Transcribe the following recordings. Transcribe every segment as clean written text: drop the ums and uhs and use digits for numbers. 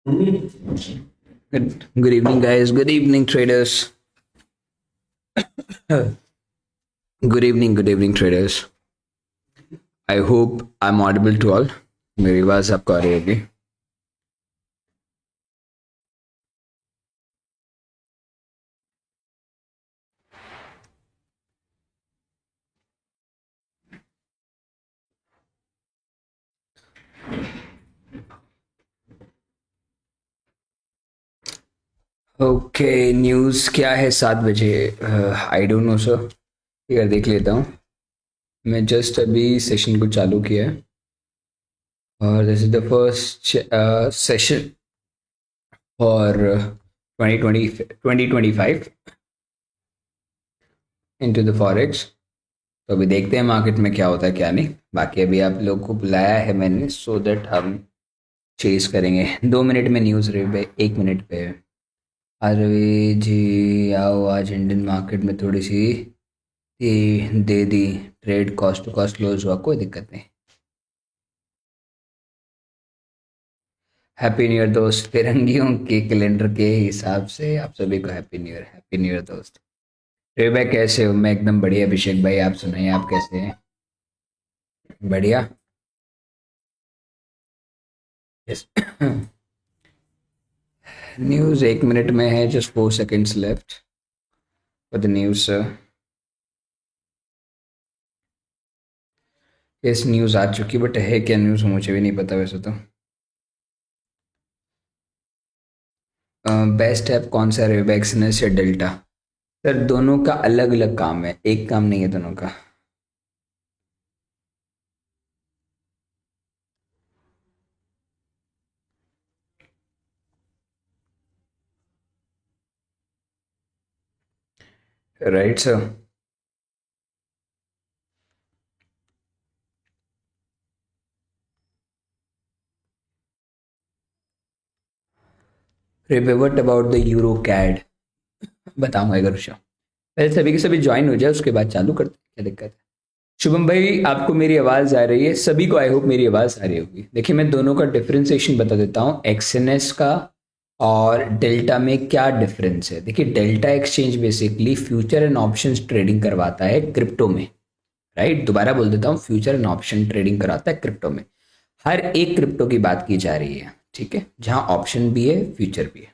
Good evening, guys. Good evening, traders. Good evening, traders. I hope I'm audible to all. मेरी आवाज आपको आ रही होगी. ओके, न्यूज़ क्या है 7 बजे? आई डोंट नो सर. यार देख लेता हूँ. मैं जस्ट अभी सेशन को चालू किया है और this is the first session for 2025 into the forex. तो अभी देखते हैं मार्केट में क्या होता है क्या नहीं. बाकी अभी आप लोग को बुलाया है मैंने सो दैट हम चेस करेंगे. 2 मिनट में न्यूज़ रही भाई, 1 मिनट पे. आज रवि जी आओ, आज इंडियन मार्केट में थोड़ी सी दे दी. Trade cost to cost close हुआ, कोई दिक्कत नहीं. हैप्पी न्यू ईयर दोस्त. फिरंगियों के कैलेंडर के हिसाब से आप सभी को happy new year. Happy new year दोस्त. रे भाई कैसे हो? मैं एकदम बढ़िया. अभिषेक भाई आप सुनाइए, आप कैसे हैं? बढ़िया. यस. न्यूज़ 1 मिनट में है. Just 4 seconds left for the news. Yes, news आ चुकी बट है क्या न्यूज़ मुझे भी नहीं पता वैसे तो. बेस्ट ऐप कौन सा है, वैक्सीनेस या डेल्टा? सर दोनों का अलग अलग काम है, एक काम नहीं है दोनों का. Right sir. Report about the euro CAD बताऊंगा अगर शो. पहले सभी के सभी ज्वाइन हो जाए उसके बाद चालू करते हैं, क्या दिक्कत है? शुभम भाई आपको मेरी आवाज़ आ रही है? सभी को आई होप मेरी आवाज़ आ रही होगी. देखिए मैं दोनों का डिफरेंशिएशन बता देता हूँ. एक्सएनएस का और डेल्टा में क्या डिफरेंस है. देखिए delta exchange basically future and options trading करवाता है क्रिप्टो में. राइट, दोबारा बोल देता हूँ, फ्यूचर एंड ऑप्शन ट्रेडिंग कराता है क्रिप्टो में. हर एक क्रिप्टो की बात की जा रही है, ठीक है, जहाँ ऑप्शन भी है फ्यूचर भी है.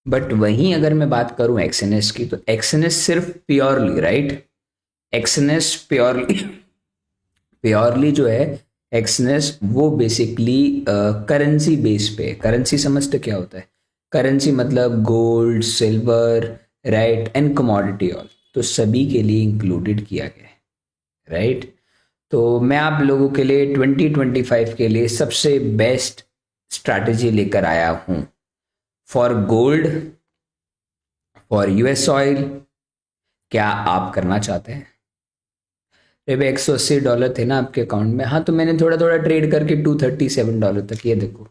बट वहीं अगर मैं बात करूँ एक्सएनएस की, तो एक्सएनएस सिर्फ प्योरली, राइट, एक्सएनएस प्योरली प्योरली जो है एक्सएनएस वो बेसिकली करेंसी बेस पे. करेंसी समझते क्या होता है? करेंसी मतलब gold, silver, right, and commodity all. तो सभी के लिए इंक्लूडेड किया गया है, राइट. तो मैं आप लोगों के लिए 2025 के लिए सबसे बेस्ट स्ट्रैटेजी लेकर आया हूँ. For gold, for US oil, क्या आप करना चाहते हैं? अरे $180 थे ना आपके अकाउंट में. हाँ, तो मैंने थोड़ा थोड़ा ट्रेड करके $237 तक. ये देखो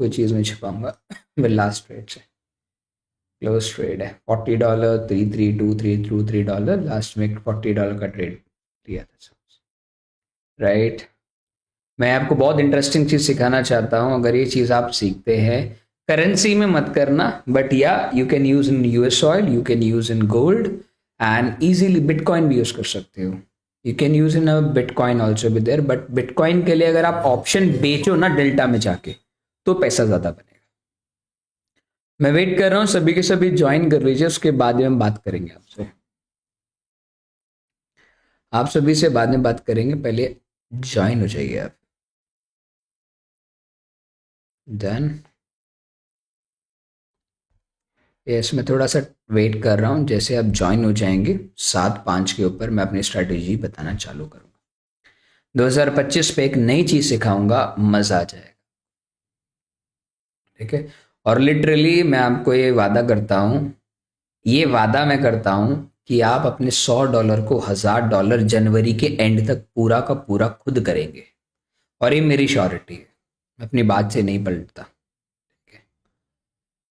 कोई चीज़ में छुपाऊंगा. मेरे लास्ट ट्रेड से क्लोज ट्रेड है $40, 332323 लास्ट में $40 का ट्रेड दिया था. राइट. मैं आपको बहुत इंटरेस्टिंग चीज़ सिखाना चाहता हूँ. अगर ये चीज़ आप सीखते हैं, करेंसी में मत करना, बट या you can use in US oil, you can use in gold, and easily bitcoin भी यूज़ कर सकते हो. You can use in a bitcoin also भी देयर. बट बिटकॉइन के लिए अगर आप ऑप्शन बेचो ना डेल्टा में जाके, तो पैसा ज़्यादा बनेगा. मैं वेट कर रहा हूँ, सभी के सभी ज्वाइन कर लीजिए, उसके बाद में हम बात करेंगे आपसे. आप सभी से बाद में बात करेंगे, पहले ज्वाइन हो जाइए आप. देन यस, मैं थोड़ा सा वेट कर रहा हूँ. जैसे आप ज्वाइन हो जाएंगे 7-5 के ऊपर मैं अपनी स्ट्रैटेजी बताना चालू करूँगा. 2025 पे एक नई चीज़ सिखाऊंगा, मज़ा आ जाएगा, ठीक है. और लिटरली मैं आपको ये वादा करता हूँ, ये वादा मैं करता हूँ कि आप अपने $100 को $1000 जनवरी के एंड तक पूरा का पूरा खुद करेंगे. और ये मेरी श्योरिटी है, मैं अपनी बात से नहीं पलटता.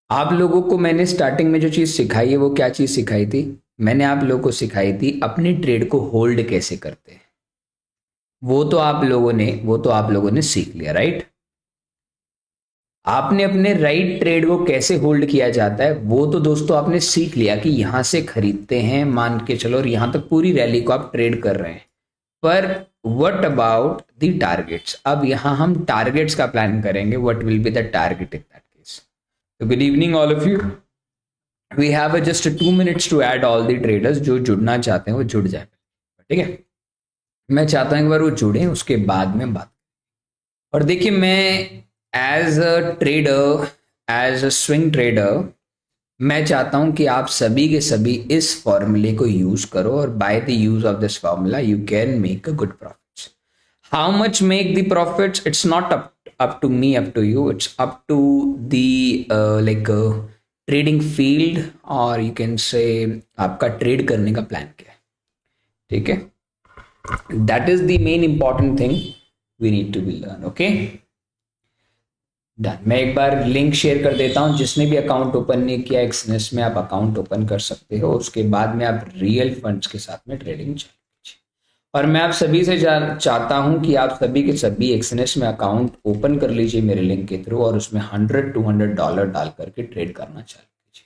आप लोगों को मैंने स्टार्टिंग में जो चीज़ सिखाई है वो क्या चीज़ सिखाई थी? मैंने आप लोगों को सिखाई थी अपनी ट्रेड को होल्ड कैसे करते हैं. वो तो आप लोगों ने सीख लिया, राइट. आपने अपने राइट ट्रेड को कैसे होल्ड किया जाता है वो तो दोस्तों आपने सीख लिया कि यहां से खरीदते हैं मान के चलो, और यहां तक पूरी रैली को आप ट्रेड कर रहे हैं। पर व्हाट अबाउट द टारगेट्स? अब यहां हम टारगेट्स का प्लान करेंगे, what will be the target in that case. तो good evening all of you, we have just 2 minutes to add all the traders. जो जुड़ना चाहते हैं वो जुड़ जाए, ठीक है। मैं चाहता हूं एक बार वो जुड़े, उसके बाद में बात। और देखिए मैं as a trader, as a swing trader, मैं चाहता हूं कि आप सभी के सभी इस फॉर्मूले को यूज करो, और by the use of this formula you can make a good profits. How much make the profits? It's not up to me, up to you, it's up to the like trading field, और you can say आपका trade करने का plan क्या है, ठीक है। That is the main important thing we need to be learn, okay done. मैं एक बार लिंक शेयर कर देता हूं, जिसने भी अकाउंट ओपन नहीं किया एक्सनेस में, आप अकाउंट ओपन कर सकते हो, उसके बाद में आप रियल फंड्स के साथ में ट्रेडिंग चालू कीजिए। और मैं आप सभी से चाहता हूं कि आप सभी के सभी एक्सनेस में अकाउंट ओपन कर लीजिए मेरे लिंक के थ्रू, और उसमें $100-200 डाल करके ट्रेड करना चालू कीजिए।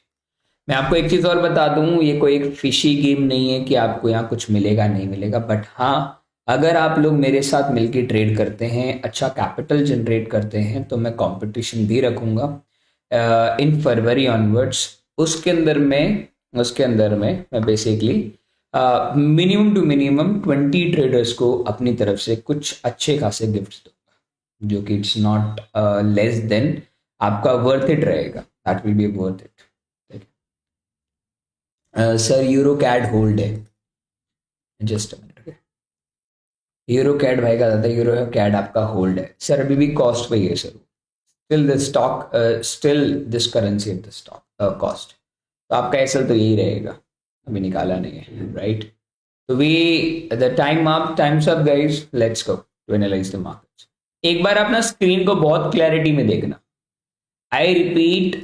मैं आपको एक चीज और बता दूं, ये कोई एक फिशी गेम नहीं है कि आपको यहाँ कुछ मिलेगा नहीं मिलेगा, बट हाँ अगर आप लोग मेरे साथ मिलकर ट्रेड करते हैं, अच्छा कैपिटल जनरेट करते हैं, तो मैं कंपटीशन भी रखूंगा इन फरवरी ऑनवर्ड्स। उसके अंदर में मैं basically minimum to minimum 20 traders को अपनी तरफ से कुछ अच्छे खासे गिफ्ट्स दूंगा, जो कि इट्स नॉट लेस देन आपका वर्थ इट रहेगा, that will be worth it. Sir euro CAD hold है, just a minute, euro CAD भाई का था, यूरो कैड आपका होल्ड है सर, अभी भी कॉस्ट पे ही है sir, still the stock, still this currency at the stock cost. तो आपका एसएल तो यही रहेगा, अभी निकाला नहीं है, राइट। तो we the times up guys, let's go to analyze the markets. एक बार अपना स्क्रीन को बहुत क्लैरिटी में देखना, आई रिपीट,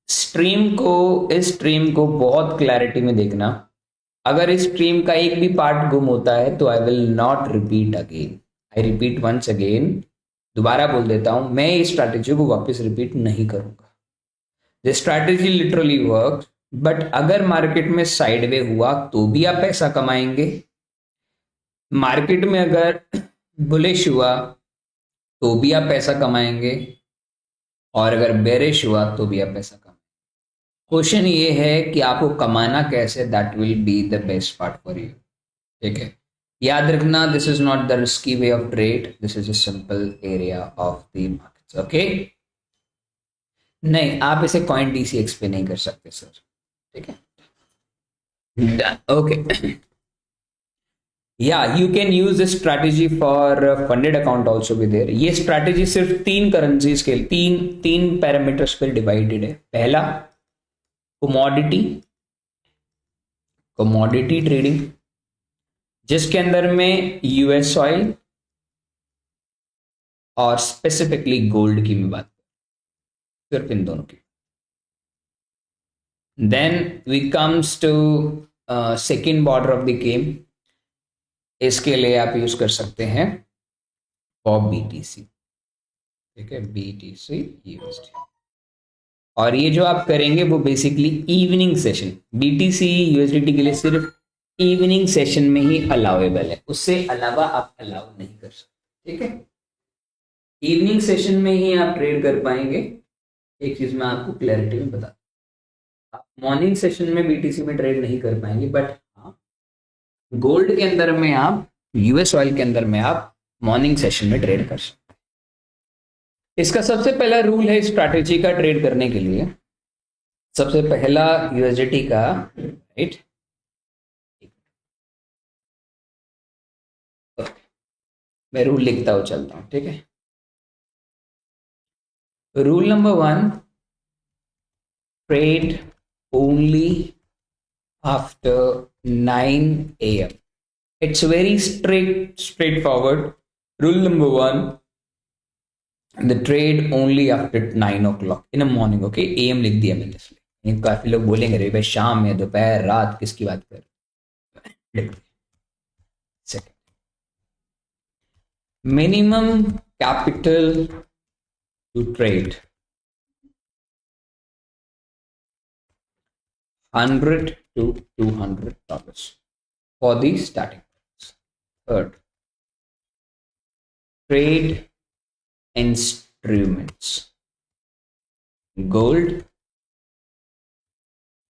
इस स्ट्रीम को बहुत क्लैरिटी में देखना। अगर इस स्ट्रीम का एक भी पार्ट गुम होता है तो I will not repeat again, I repeat once again, दोबारा बोल देता हूं, मैं इस स्ट्रैटेजी को वापस रिपीट नहीं करूंगा। This strategy literally work, but अगर मार्केट में साइडवे हुआ तो भी आप पैसा कमाएंगे, मार्केट में अगर बुलिश हुआ तो भी आप पैसा कमाएंगे, और अगर बेरिश हुआ तो भी आप पैसा कमाएंगे। क्वेश्चन ये है कि आपको कमाना कैसे, that will be the best part for you, ठीक है। याद रखना, this is not the risky way of trade, this is a simple area of the markets, okay. नहीं, आप इसे कॉइन डीसीएक्स पे नहीं कर सकते सर, ठीक है, ओके। या you can use this strategy for funded account also भी देयर। ये स्ट्रैटेजी सिर्फ 3 करेंसीज के तीन पैरामीटर्स पर डिवाइडेड है। पहला कमोडिटी, कमोडिटी ट्रेडिंग, जिसके अंदर में यूएस ऑयल और स्पेसिफिकली गोल्ड की मैं बात करूं, सिर्फ इन दोनों की। Then we comes to second border of the game, इसके लिए आप यूज कर सकते हैं फॉर बीटीसी, ठीक है, बीटीसी यूएसडी। और ये जो आप करेंगे वो basically evening session, BTC USDT के लिए सिर्फ इवनिंग सेशन में ही अलाउेबल है, उससे अलावा आप अलाउ नहीं कर सकते, ठीक है। इवनिंग सेशन में ही आप ट्रेड कर पाएंगे। एक चीज मैं आपको क्लैरिटी में बता, आप मॉर्निंग सेशन में बीटीसी में ट्रेड नहीं कर पाएंगे, बट हाँ गोल्ड के अंदर में आप, यूएस ऑयल के अंदर में आप मॉर्निंग सेशन में ट्रेड कर सकते हैं। इसका सबसे पहला रूल है स्ट्रैटेजी का ट्रेड करने के लिए, सबसे पहला यूएसडीटी का, राइट, मैं रूल लिखता हुआ चलता हूं, ठीक है। Rule number 1, trade only after 9 AM। It's very straightforward. Rule number 1, the trade only after 9 o'clock in the morning, okay। AM लिख दिया मैंने इसलिए, काफी लोग बोलेंगे रे भाई शाम में, दोपहर, रात, किसकी बात कर, लिख दिया। Second, minimum capital to trade 100 to $200 for the starting price. Third, trade instruments, gold,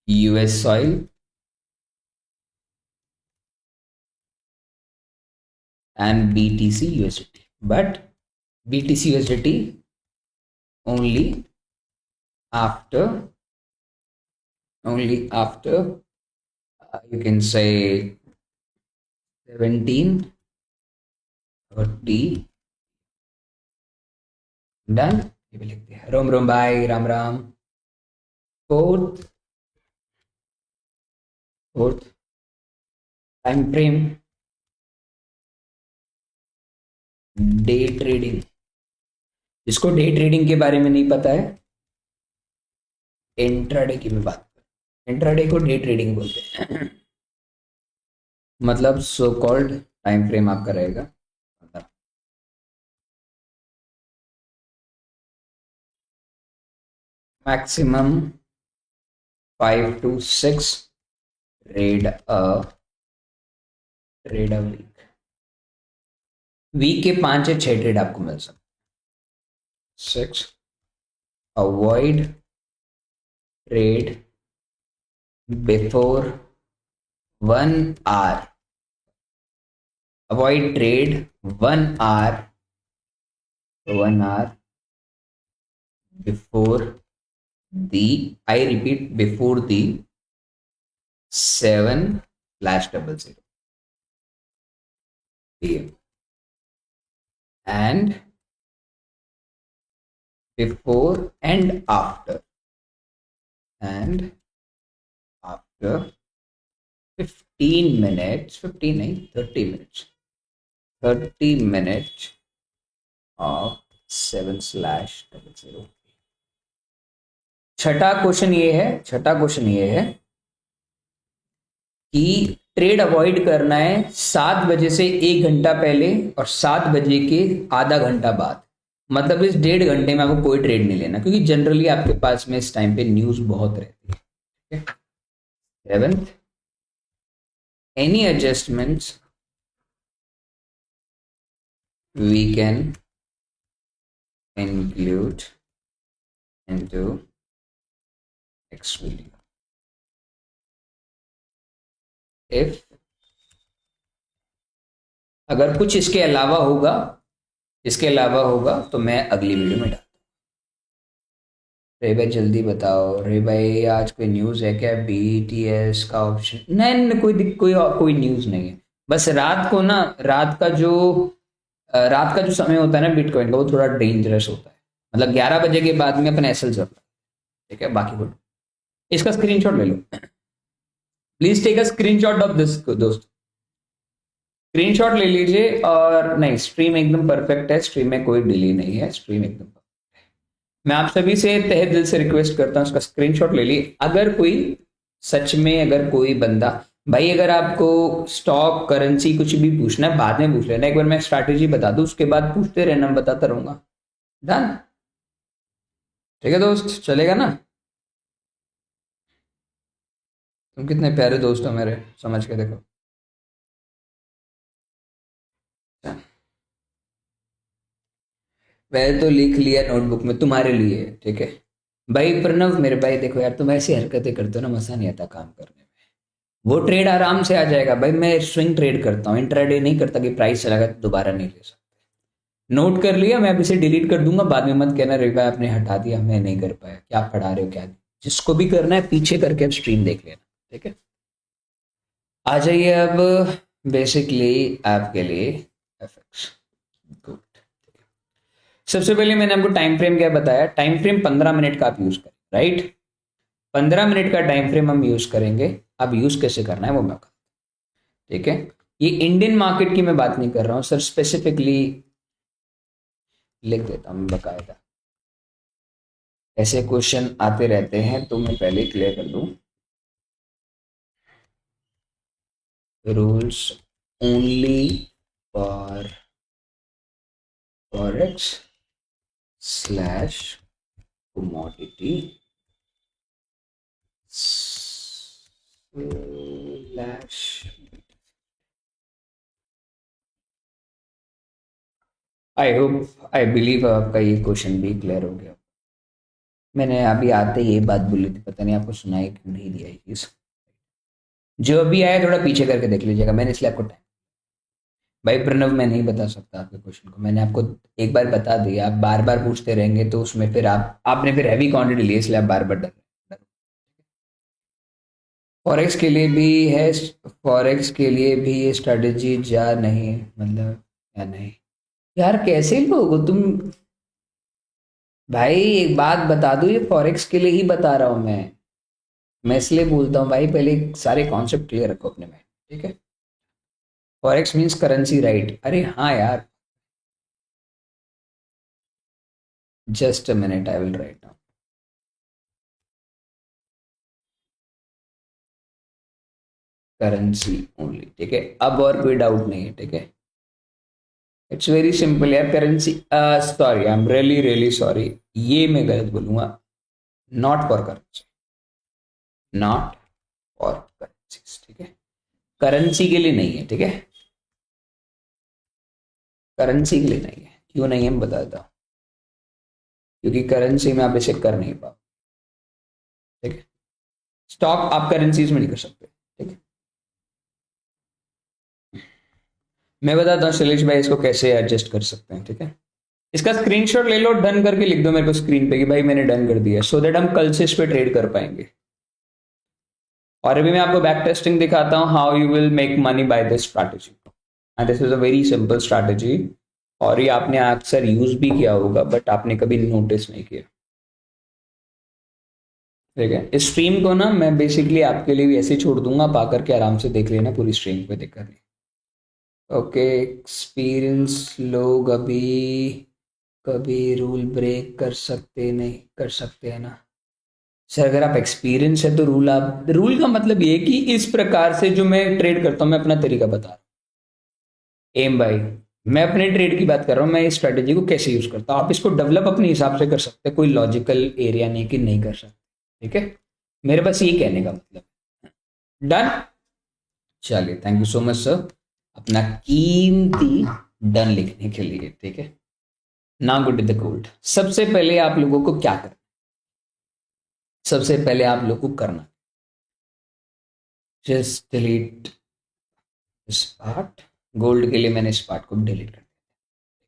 US soil, and BTC USDT. But BTC USDT only after you can say 17:30 done. ये भी लिखते हैं। रोम रोम भाई, Ram Ram. Fourth time frame, day trading. जिसको day trading के बारे में नहीं पता है, इंट्राडे की मैं बात कर, इंट्राडे को डे ट्रेडिंग बोलते हैं। मतलब सो कॉल्ड टाइम फ्रेम आपका रहेगा maximum 5 to 6 trade a week के 5 या 6 ट्रेड आपको मिल सकते। 6, avoid trade before 1 hour, avoid trade 1 hour before the, I repeat, before the 7/00 PM and before and after 15 minutes, 15 नहीं 30 minutes, 30 minutes of 7/00। छठा question ये है कि ट्रेड अवॉइड करना है 7 बजे से 1 घंटा पहले और 7 बजे के आधा घंटा बाद। मतलब इस 1.5 घंटे में आपको कोई ट्रेड नहीं लेना, क्योंकि जनरली आपके पास में इस टाइम पे न्यूज बहुत रहती है। 7th, any adjustments we can include into next video if, अगर कुछ इसके अलावा होगा तो मैं अगली वीडियो में डालूंगा। रे भाई जल्दी बताओ, रे भाई आज कोई न्यूज़ है क्या BTS का ऑप्शन? नहीं, कोई न्यूज़ नहीं है। बस रात का जो समय होता है ना बिटकॉइन का, वो थोड़ा डेंजरस होता है। मतलब 11 बजे के बाद में अपन एसएल चल रहा है, ठीक है। बाकी गुड। इसका स्क्रीनशॉट ले लो please, take a screenshot of this दोस्त, स्क्रीनशॉट ले लीजिए। और नहीं, स्ट्रीम एकदम परफेक्ट है, स्ट्रीम में कोई डिले नहीं है, स्ट्रीम एकदम परफेक्ट है। मैं आप सभी से तहे दिल से रिक्वेस्ट करता हूँ, उसका स्क्रीनशॉट ले लीजिए। अगर कोई बंदा भाई, अगर आपको स्टॉक करेंसी कुछ भी पूछना है बाद में पूछ लेना, एक बार मैं स्ट्रैटेजी बता दूं, उसके बाद पूछते रहना, बताता रहूंगा। डन, ठीक है दोस्त, चलेगा ना? तुम कितने प्यारे दोस्त हो मेरे, समझ के देखो। वैसे तो लिख लिया नोटबुक में तुम्हारे लिए, ठीक है भाई। प्रणव मेरे भाई, देखो यार, तुम ऐसी हरकतें करते हो ना, मजा नहीं आता काम करने में। वो ट्रेड आराम से आ जाएगा भाई। मैं स्विंग ट्रेड करता हूँ, इंट्राडे नहीं करता कि प्राइस चला गया तो दोबारा नहीं ले सकते। नोट कर लिया, मैं अब इसे डिलीट कर दूंगा, बाद में मत कहना रे भाई आपने हटा दिया, मैं नहीं कर पाया। क्या पढ़ा रहे हो क्या नहीं? जिसको भी करना है पीछे करके अब स्ट्रीम देख लेना, ठीक है। आ जाइए अब बेसिकली आपके लिए एफएक्स। गुड। सबसे पहले मैंने आपको टाइम फ्रेम क्या बताया, टाइम फ्रेम 15 मिनट का आप यूज करें, राइट। 15 मिनट का टाइम फ्रेम हम यूज करेंगे। अब यूज कैसे करना है वो मैं बताऊं, ठीक है। ये इंडियन मार्केट की मैं बात नहीं कर रहा हूं सर, स्पेसिफिकली लिख देता हूं बकायदा। ऐसे क्वेश्चन आते रहते हैं तो मैं पहले क्लियर कर दूं। Rules only for forex / commodity flash. I hope I believe आपका ये क्वेश्चन भी क्लियर हो गया। मैंने अभी आते ही ये बात बोली थी, पता नहीं आपको सुनाई क्यों नहीं दिया ये चीज़। जो अभी आया थोड़ा पीछे करके देख लीजिएगा, मैंने इसलिए आपको टाइम। भाई प्रणव, मैं नहीं बता सकता आपके क्वेश्चन को, मैंने आपको एक बार बता दिया, आप बार बार पूछते रहेंगे तो उसमें फिर आपने फिर हैवी क्वांटिटी ली, इसलिए आप बार बार डर रहे हैं। फॉरेक्स के लिए भी है, फॉरेक्स के लिए भी ये स्ट्रेटेजी जा नहीं, मतलब या नहीं। यार कैसे लोग हो तुम। भाई एक बात बता दूं, ये फॉरेक्स के लिए ही बता रहा हूं मैं इसलिए बोलता हूँ भाई, पहले सारे कॉन्सेप्ट क्लियर रखो अपने में, ठीक है। Forex means currency, right? अरे हाँ यार, just a minute, I will write now. Currency only, ठीक है, अब और कोई डाउट नहीं है, ठीक है। इट्स वेरी सिंपल यार, currency. Sorry, I am really really sorry, ये मैं गलत बोलूंगा। Not for currency, not for currency, ठीक है। करेंसी के लिए नहीं है, ठीक है। करेंसी के लिए नहीं है, क्यों नहीं है मैं बता देता हूँ। क्योंकि करेंसी में आप इसे कर नहीं पाओ, ठीक है। स्टॉक आप करेंसीज में नहीं कर सकते, ठीक है। मैं बताता हूँ शैलेश भाई इसको कैसे एडजस्ट कर सकते हैं, ठीक है। इसका स्क्रीनशॉट ले लो, डन करके लिख दो मेरे को स्क्रीन पे कि भाई मैंने डन कर दिया, सो दैट हम कल से इस पे ट्रेड कर पाएंगे। और अभी मैं आपको बैक टेस्टिंग दिखाता हूँ, how you will make money by this strategy. And this is a very simple strategy, और ये आपने अक्सर यूज भी किया होगा बट आपने कभी नोटिस नहीं किया, ठीक है। इस स्ट्रीम को ना मैं बेसिकली आपके लिए भी ऐसे ही छोड़ दूंगा, आप आकर के आराम से देख लेना पूरी स्ट्रीम, पे दिक्कत नहीं। ओके, एक्सपीरियंस लोग अभी कभी रूल ब्रेक कर सकते नहीं कर सकते है ना सर? अगर आप एक्सपीरियंस है तो रूल का मतलब ये है कि इस प्रकार से जो मैं ट्रेड करता हूँ, मैं अपना तरीका बता रहा हूँ। एम भाई, मैं अपने ट्रेड की बात कर रहा हूँ, मैं इस स्ट्रेटेजी को कैसे यूज करता हूँ, आप इसको डेवलप अपने हिसाब से कर सकते हैं, कोई लॉजिकल एरिया नहीं कि नहीं कर सकते, ठीक है। मेरे पास ये कहने का मतलब, डन। चलिए, thank you so much sir, अपना कीमती डन लिखने के लिए, ठीक है। ना गुड द गोल्ड, सबसे पहले आप लोगों को क्या करना, सबसे पहले आप लोगों को करना, जस्ट डिलीट इस पार्ट। गोल्ड के लिए मैंने इस पार्ट को डिलीट कर दिया,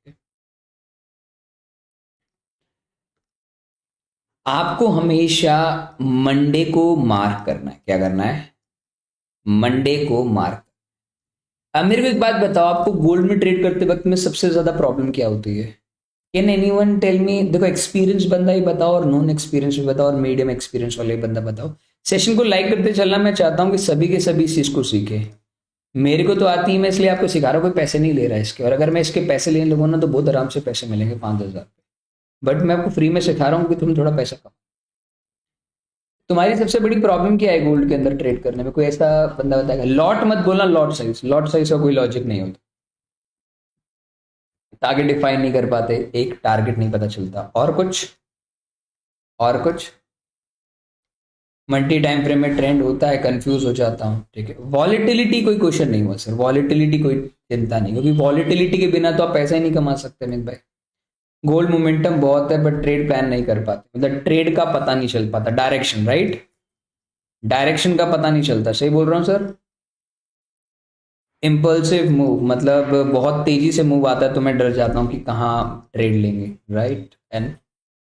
ठीक है। आपको हमेशा मंडे को मार्क करना है, क्या करना है? मंडे को मार्क। अब मेरे को एक बात बताओ, आपको गोल्ड में ट्रेड करते वक्त में सबसे ज्यादा प्रॉब्लम क्या होती है? Can anyone tell me? देखो, एक्सपीरियंस बंदा ही बताओ और नॉन एक्सपीरियंस भी बताओ और मीडियम एक्सपीरियंस वाले बंदा बताओ। सेशन को लाइक करते चलना, मैं चाहता हूँ कि सभी के सभी इस चीज को सीखे। मेरे को तो आती है, मैं इसलिए आपको सिखा रहा हूँ, कोई पैसे नहीं ले रहा है इसके, और अगर मैं इसके पैसे लेने लगूँ ना तो बहुत आराम से पैसे मिलेंगे 5,000। बट मैं आपको फ्री में सिखा रहा हूँ कि तुम थोड़ा पैसा कमाओ। तुम्हारी सबसे बड़ी प्रॉब्लम क्या है गोल्ड के अंदर ट्रेड करने में? कोई ऐसा बंदा बताएगा? लॉट मत बोलना, लॉट साइज का कोई लॉजिक नहीं होता। टारगेट डिफाइन नहीं कर पाते, एक टारगेट नहीं पता चलता, और कुछ? और कुछ? मल्टी टाइम फ्रेम में ट्रेंड होता है, कंफ्यूज हो जाता हूँ, ठीक है। वॉलेटिलिटी कोई क्वेश्चन नहीं हुआ सर, वॉलेटिलिटी कोई चिंता नहीं, क्योंकि वॉलेटिलिटी के बिना तो आप पैसा ही नहीं कमा सकते अमित भाई। गोल्ड मोमेंटम बहुत है बट ट्रेड प्लान नहीं कर पाते, मतलब ट्रेड का पता नहीं चल पाता, डायरेक्शन, राइट? डायरेक्शन का पता नहीं चलता, सही बोल रहा हूँ सर? इम्पल्सिव मूव मतलब बहुत तेजी से मूव आता है तो मैं डर जाता हूँ कि कहाँ ट्रेड लेंगे, राइट? एंड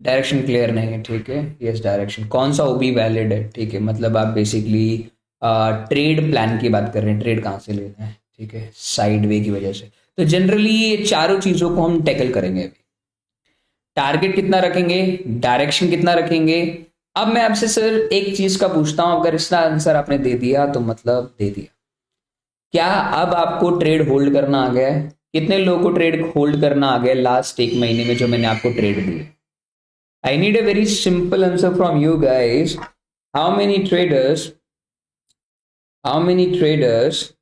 डायरेक्शन क्लियर नहीं है, ठीक है। यस, डायरेक्शन कौन सा ओबी वैलिड है, ठीक है, मतलब आप बेसिकली ट्रेड प्लान की बात कर रहे हैं, ट्रेड कहाँ से लेना है, ठीक है, साइड वे की वजह से। तो जनरली ये चारों चीजों को हम टैकल करेंगे अभी। टारगेट कितना रखेंगे, डायरेक्शन कितना रखेंगे। अब मैं आपसे सर एक चीज का पूछता हूं, अगर इसका आंसर आपने दे दिया तो मतलब दे दिया। क्या अब आपको ट्रेड होल्ड करना आ गया है? कितने लोगों को ट्रेड होल्ड करना आ गया लास्ट एक महीने में जो मैंने आपको ट्रेड दिए? I need a very simple answer from you guys. How many traders, how many traders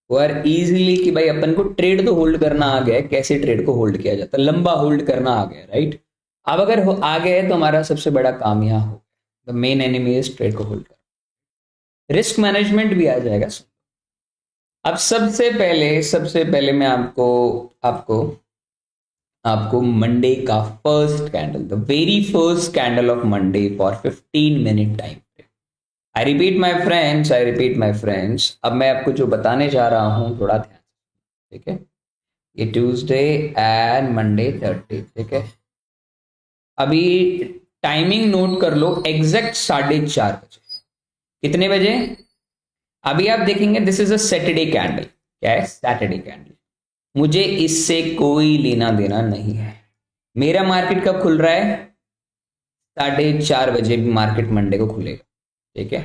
were easily कि भाई अपन को ट्रेड तो होल्ड करना आ गया है, कैसे ट्रेड को होल्ड किया जाता है, लंबा होल्ड करना आ गया, राइट? अब अगर आ गया है तो हमारा सबसे बड़ा काम यहाँ हो, the main enemy is trade को होल्ड करना। रिस्क मैनेजमेंट भी आ जाएगा। अब सबसे पहले मैं आपको आपको आपको मंडे का first candle, the very first candle of Monday for 15 minute time. I repeat my friends, अब मैं आपको जो बताने जा रहा हूं थोड़ा ध्यान, ठीक है। ये ट्यूसडे एंड मंडे थर्सडे, ठीक है। अभी टाइमिंग नोट कर लो, एग्जैक्ट 4:30 बजे। कितने बजे? अभी आप देखेंगे this is a Saturday candle. क्या है? Saturday candle. मुझे इससे कोई लेना देना नहीं है। मेरा मार्केट कब खुल रहा है? 4:30 बजे मार्केट मंडे को खुलेगा, ठीक है।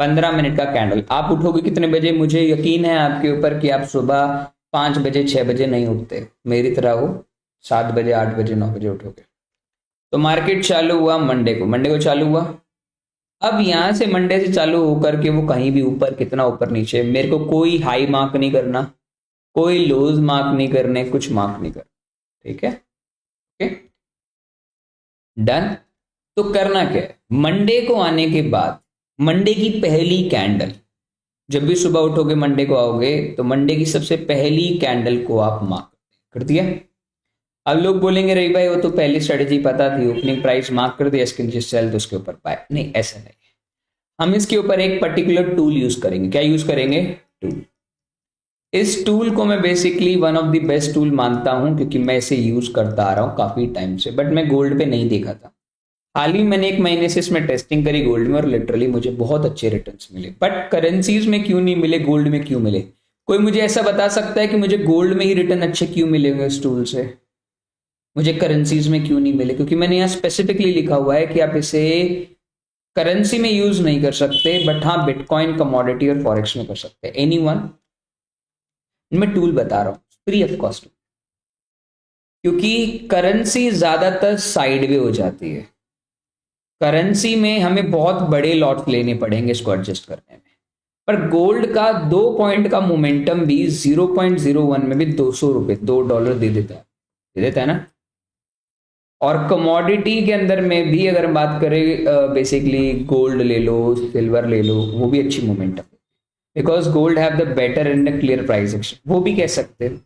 15 मिनट का कैंडल। आप उठोगे कितने बजे? मुझे यकीन है आपके ऊपर कि आप सुबह 5 बजे 6 बजे नहीं उठते, मेरी तरह हो 7 बजे 8 बजे 9 बजे उठोगे। तो मार्केट चालू हुआ मंडे को चालू हुआ। अब यहां से मंडे से चालू होकर के वो कहीं भी ऊपर, कितना ऊपर नीचे, मेरे को कोई हाई मार्क नहीं करना, कोई लोज मार्क नहीं करने, कुछ मार्क नहीं करना, ठीक है। Okay, done. तो करना क्या है? मंडे को आने के बाद मंडे की पहली कैंडल, जब भी सुबह उठोगे मंडे को आओगे तो मंडे की सबसे पहली कैंडल को आप मार्क कर दिया। अब लोग बोलेंगे रही भाई वो तो पहली स्ट्रेटेजी पता थी, ओपनिंग प्राइस मार्क कर दिया, इसके नीचे सेल तो उसके ऊपर बाय। नहीं, ऐसा नहीं। हम इसके ऊपर एक पर्टिकुलर टूल यूज करेंगे। क्या यूज करेंगे? टूल। इस टूल को मैं basically one of the best tool मानता हूं, क्योंकि मैं इसे यूज करता आ रहा हूं काफी टाइम से, बट मैं गोल्ड पे नहीं देखा था। हाल ही मैंने 1 महीने से इसमें टेस्टिंग करी गोल्ड में, और लिटरली मुझे बहुत अच्छे रिटर्न्स मिले। बट करेंसीज में क्यों नहीं मिले, गोल्ड में क्यों मिले? कोई मुझे ऐसा बता सकता है कि मुझे गोल्ड में ही रिटर्न अच्छे क्यों मिलेंगे इस टूल से, मुझे करेंसीज में क्यों नहीं मिले? क्योंकि मैंने यहाँ स्पेसिफिकली लिखा हुआ है कि आप इसे करेंसी में यूज नहीं कर सकते, बट हाँ बिटकॉइन, कमोडिटी और फॉरेक्स में कर सकते हैं। एनीवन, मैं टूल बता रहा हूँ फ्री ऑफ कॉस्ट, क्योंकि करेंसी ज्यादातर साइड वे हो जाती है। करेंसी में हमें बहुत बड़े लॉट लेने पड़ेंगे इसको एडजस्ट करने में, पर गोल्ड का 2 पॉइंट का मोमेंटम भी 0.01 में भी $200, $2 दे देता है ना। और कमोडिटी के अंदर में भी अगर बात करें, बेसिकली गोल्ड ले लो, सिल्वर ले लो, वो भी अच्छी momentum, because gold have the better and clear price action, वो भी कह सकते हैं।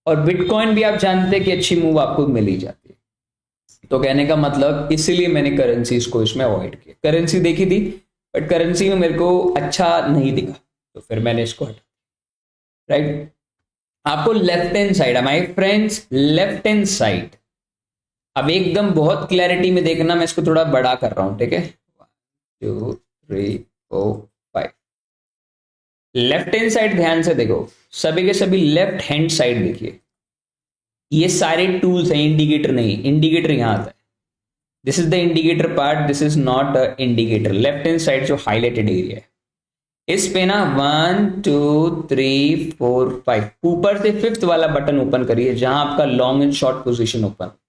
और बिटकॉइन भी आप जानते हैं कि अच्छी मूव आपको मिल ही जाती है। तो कहने का मतलब, इसीलिए मैंने करेंसीज को इसमें अवॉइड किया। करेंसी देखी थी, बट करेंसी में मेरे को अच्छा नहीं दिखा, तो फिर मैंने इसको हटा, राइट। आपको left hand side, my friends, left hand side, अब एकदम बहुत क्लैरिटी में देखना, मैं इसको थोड़ा बड़ा कर रहा हूं, ठीक है। 1 2 3 4 5, लेफ्ट हैंड साइड ध्यान से देखो, सभी के सभी लेफ्ट हैंड साइड देखिए। ये सारे टूल्स हैं, इंडिकेटर नहीं, इंडिकेटर यहां आता है। This is the indicator part, this is not a indicator. Left hand side जो हाईलाइटेड एरिया है, इस पे ना 1 2 3 4 5 ऊपर से 5th वाला बटन ओपन करिए, जहां आपका long and short position open होता है।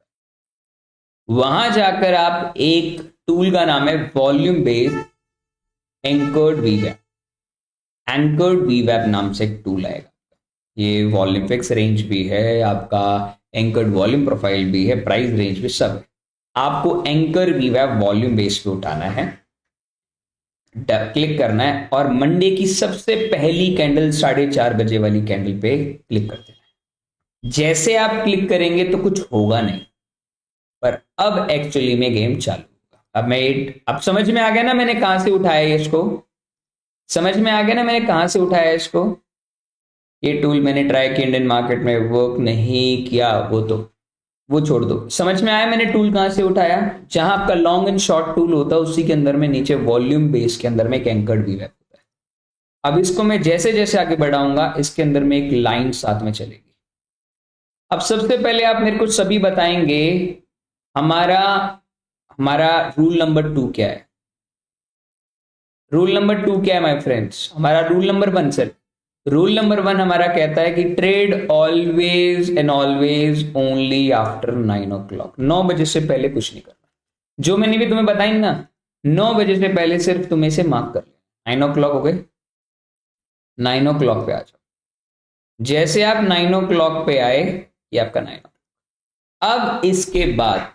वहां जाकर आप एक टूल का नाम है वॉल्यूम बेस्ड एंकर्ड वीवैप, एंकर्ड वीवैप नाम से एक टूल आएगा। ये वॉल्यूम फिक्स रेंज भी है आपका, एंकर्ड वॉल्यूम प्रोफाइल भी है, प्राइस रेंज भी सब है। आपको एंकर वीवैप वॉल्यूम बेस पे उठाना है, क्लिक करना है, और मंडे की सबसे पहली कैंडल 4:30 बजे वाली कैंडल पे क्लिक कर देना है। जैसे आप क्लिक करेंगे तो कुछ होगा नहीं, पर अब एक्चुअली में गेम चालू होगा। अब समझ में आ गया ना मैंने कहां से उठाया इसको? समझ में आ गया ना मैंने कहां से उठाया इसको? ये टूल मैंने ट्राई किया इंडियन मार्केट में, वर्क नहीं किया, वो छोड़ दो। समझ में आया मैंने टूल कहां से उठाया? जहां आपका लॉन्ग एंड शॉर्ट टूल होता है उसी के अंदर में नीचे वॉल्यूम बेस के अंदर में एक एंकर्ड वीवैप होता है। अब इसको मैं जैसे जैसे आगे बढ़ाऊंगा, इसके अंदर में एक लाइन साथ में चलेगी। अब सबसे पहले आप मेरे को सभी बताएंगे हमारा हमारा रूल नंबर 2 क्या है? रूल नंबर 2 क्या है माय फ्रेंड्स? हमारा rule number 1 sir, rule number 1 हमारा कहता है कि trade always and always only after 9 o'clock। 9 बजे से पहले कुछ नहीं करना। जो मैंने भी तुम्हें बताई ना, 9 बजे से पहले सिर्फ तुम्हें से मार्क कर लिया। 9 o'clock हो गए, 9 o'clock पे आ जाओ। जैसे आप 9 o'clock पे आए, ये आपका 9 o'clock। अब इसके बाद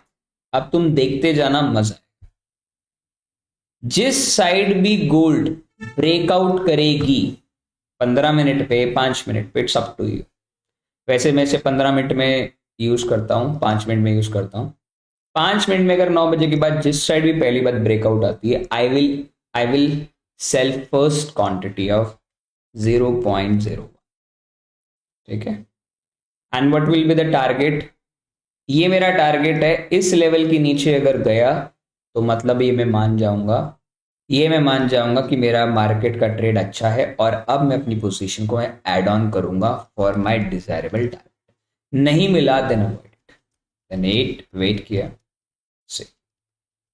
अब तुम देखते जाना, मजा है। जिस साइड भी गोल्ड ब्रेकआउट करेगी 15 मिनट पे, 5 मिनट पे, इट्स अप टू यू। वैसे मैं इसे 15 मिनट में यूज करता हूँ, 5 मिनट में यूज करता हूँ। 5 मिनट में अगर 9 बजे के बाद जिस साइड भी पहली बार ब्रेकआउट आती है, I will sell first quantity of 0.01। ठीक है, and what will be the target? ये मेरा टारगेट है। इस लेवल के नीचे अगर गया तो मतलब ये मैं मान जाऊंगा कि मेरा मार्केट का ट्रेड अच्छा है, और अब मैं अपनी पोजीशन को ऐड ऑन करूंगा फॉर माय डिजायरेबल टारगेट। नहीं मिला देन अवॉइड, देन 8 वेट किया से।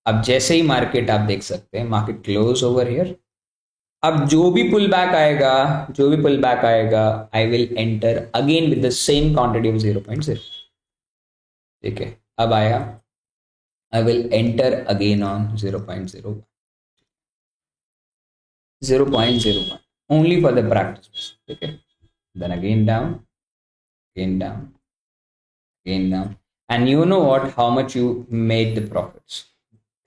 अब जैसे ही मार्केट, आप देख सकते हैं मार्केट क्लोज ओवर हियर। अब जो भी पुल बैक आएगा, I will enter again with the same quantity of 0.0। ठीक है, अब आया, I will enter again on 0.01, 0.01 only for the practice। ठीक है, then again down, again down, again down, and you know what, how much you made the profits?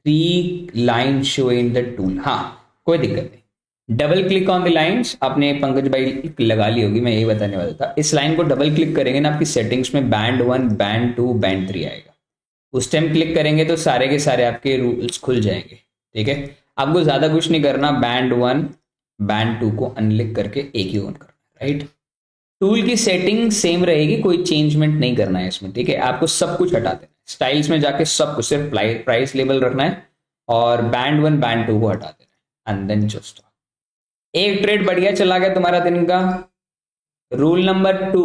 3 lines show in the tool। हाँ, कोई दिक्कत नहीं। Double click on the lines, आपने पंकज भाई लगा ली होगी, मैं यही बताने वाला था। इस लाइन को डबल क्लिक करेंगे ना, आपकी सेटिंग्स में बैंड 1, बैंड 2, बैंड 3 आएगा। उस टाइम क्लिक करेंगे तो सारे के सारे आपके रूल्स खुल जाएंगे। ठीक है, आपको ज्यादा कुछ नहीं करना, बैंड 1, बैंड 2 को अनलिक करके एक ही ऑन करना है। राइट, टूल की सेटिंग सेम रहेगी, कोई चेंजमेंट नहीं करना है इसमें। ठीक है, आपको सब कुछ हटा देना है, स्टाइल्स में जाके सब कुछ, सिर्फ प्राइस लेवल रखना है और बैंड 1, बैंड 2 को हटा देना है, एंड देन जस्ट एक ट्रेड बढ़िया चला गया तुम्हारा दिन का। रूल नंबर 2,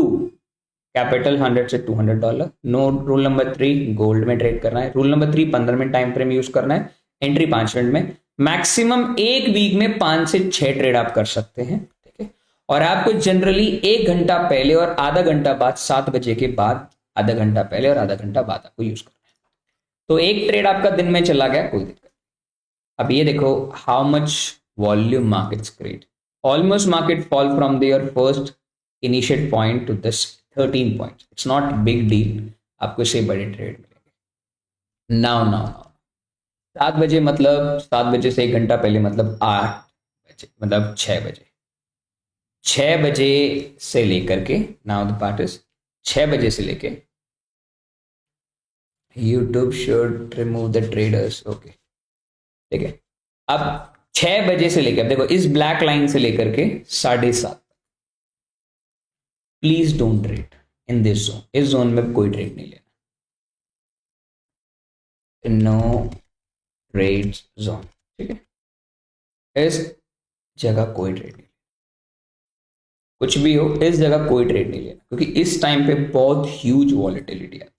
कैपिटल 100 से $200। नो, रूल नंबर 3, गोल्ड में ट्रेड करना है। Rule number 3, 15 minute time frame use करना है। एंट्री 5 मिनट में, मैक्सिमम एक वीक में 5 से 6 ट्रेड आप कर सकते हैं। ठीक है, और आपको जनरली 1 घंटा पहले और आधा घंटा बाद, 7 बजे के बाद आधा घंटा पहले और आधा घंटा बाद आपको यूज करना है। तो एक ट्रेड आपका दिन में चला गया, कोई दिक्कत। अब ये देखो, how much volume markets create. Almost market fall from there first initiate point to this 13 point. It's not big deal, आपको इससे बड़े ट्रेड मिलेंगे। नाउ 7 बजे, मतलब 7 बजे से 1 घंटा पहले, मतलब 8 बजे, मतलब 6 बजे। 6 बजे से लेकर के, नाउ द पार्ट इज 6 बजे से लेके, YouTube should remove the traders. Okay, ठीक है। अब 6 बजे से लेकर, देखो इस ब्लैक लाइन से लेकर के 7:30, please don't trade in this zone. इस जोन में कोई ट्रेड नहीं लेना, नो ट्रेड जोन। ठीक है, इस जगह कोई ट्रेड नहीं, कुछ भी हो इस जगह कोई ट्रेड नहीं लेना, क्योंकि इस टाइम पे बहुत ह्यूज वॉलेटिलिटी आती है।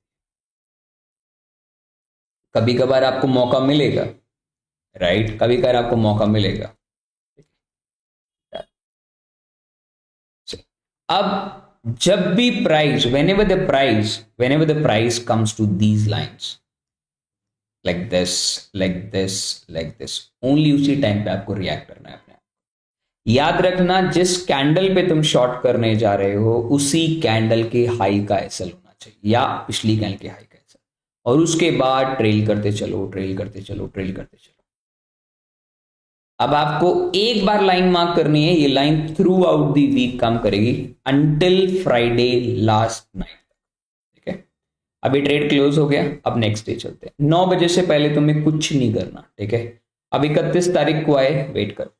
कभी कभार आपको मौका मिलेगा, राइट, कभी कभार आपको मौका मिलेगा। अब जब भी price, whenever the price comes to these lines like this, only उसी टाइम पे आपको रिएक्ट करना है अपने आप। याद रखना, जिस कैंडल पे तुम शॉर्ट करने जा रहे हो उसी कैंडल के हाई का एसएल होना चाहिए, या पिछली कैंडल के हाई का एसएल, और उसके बाद ट्रेल करते चलो, ट्रेल करते चलो, ट्रेल करते चलो। अब आपको एक बार लाइन मार्क करनी है, ये line throughout the week काम करेगी अंटिल फ्राइडे लास्ट नाइट। ठीक है, अभी ट्रेड क्लोज हो गया, अब नेक्स्ट डे चलते हैं। 9 बजे से पहले तुम्हें कुछ नहीं करना। ठीक है, अब 31 तारीख को आए, वेट करो,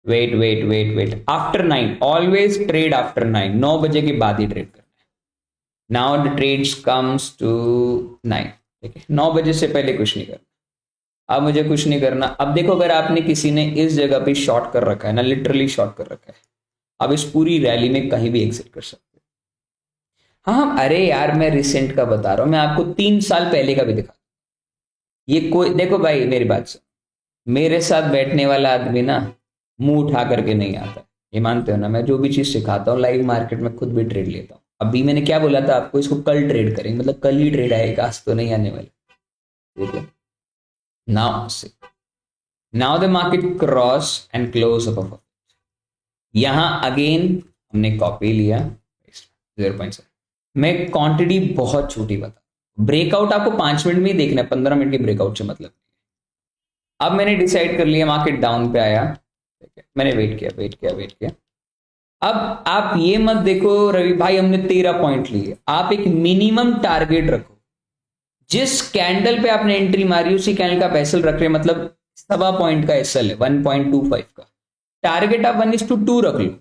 wait after 9, always trade after 9, 9 बजे के बाद ही ट्रेड करना है। Now the trades comes to 9। ठीक है, 9 बजे से पहले कुछ नहीं करना। अब मुझे कुछ नहीं करना। अब देखो, अगर आपने किसी ने इस जगह पे शॉर्ट कर रखा है ना, लिटरली शॉर्ट कर रखा है, अब इस पूरी रैली में कहीं भी एग्जिट कर सकते हैं। हाँ, अरे यार मैं रिसेंट का बता रहा हूं, मैं आपको 3 साल पहले का भी दिखा। ये कोई, देखो भाई मेरी बात सुन, मेरे साथ बैठने वाला आदमी ना मुंह उठा करके नहीं आता, ये मानते हो ना। मैं जो भी चीज सिखाता हूँ लाइव मार्केट में खुद भी ट्रेड लेता हूँ। अभी मैंने क्या बोला था आपको, इसको कल ट्रेड करेंगे, मतलब कल ही ट्रेड आएगा, आज तो नहीं आने वाला। ठीक है, now the market cross and close above। यहां अगेन हमने कॉपी लिया 0.7। मैं क्वांटिटी बहुत छोटी बता, ब्रेकआउट आपको 5 मिनट में ही देखना है, 15 मिनट के ब्रेकआउट से मतलब। अब मैंने डिसाइड कर लिया, मार्केट डाउन पे आया, ठीक है, मैंने वेट किया। अब आप ये मत देखो रवि भाई हमने 13 पॉइंट लिए, आप एक मिनिमम टारगेट रखो। जिस कैंडल पे आपने एंट्री मारी उसी कैंडल का आप एसएल रख रहे हैं, मतलब 1.25 का एसएल है, 1.25 का टारगेट आप 1:2 रख लो।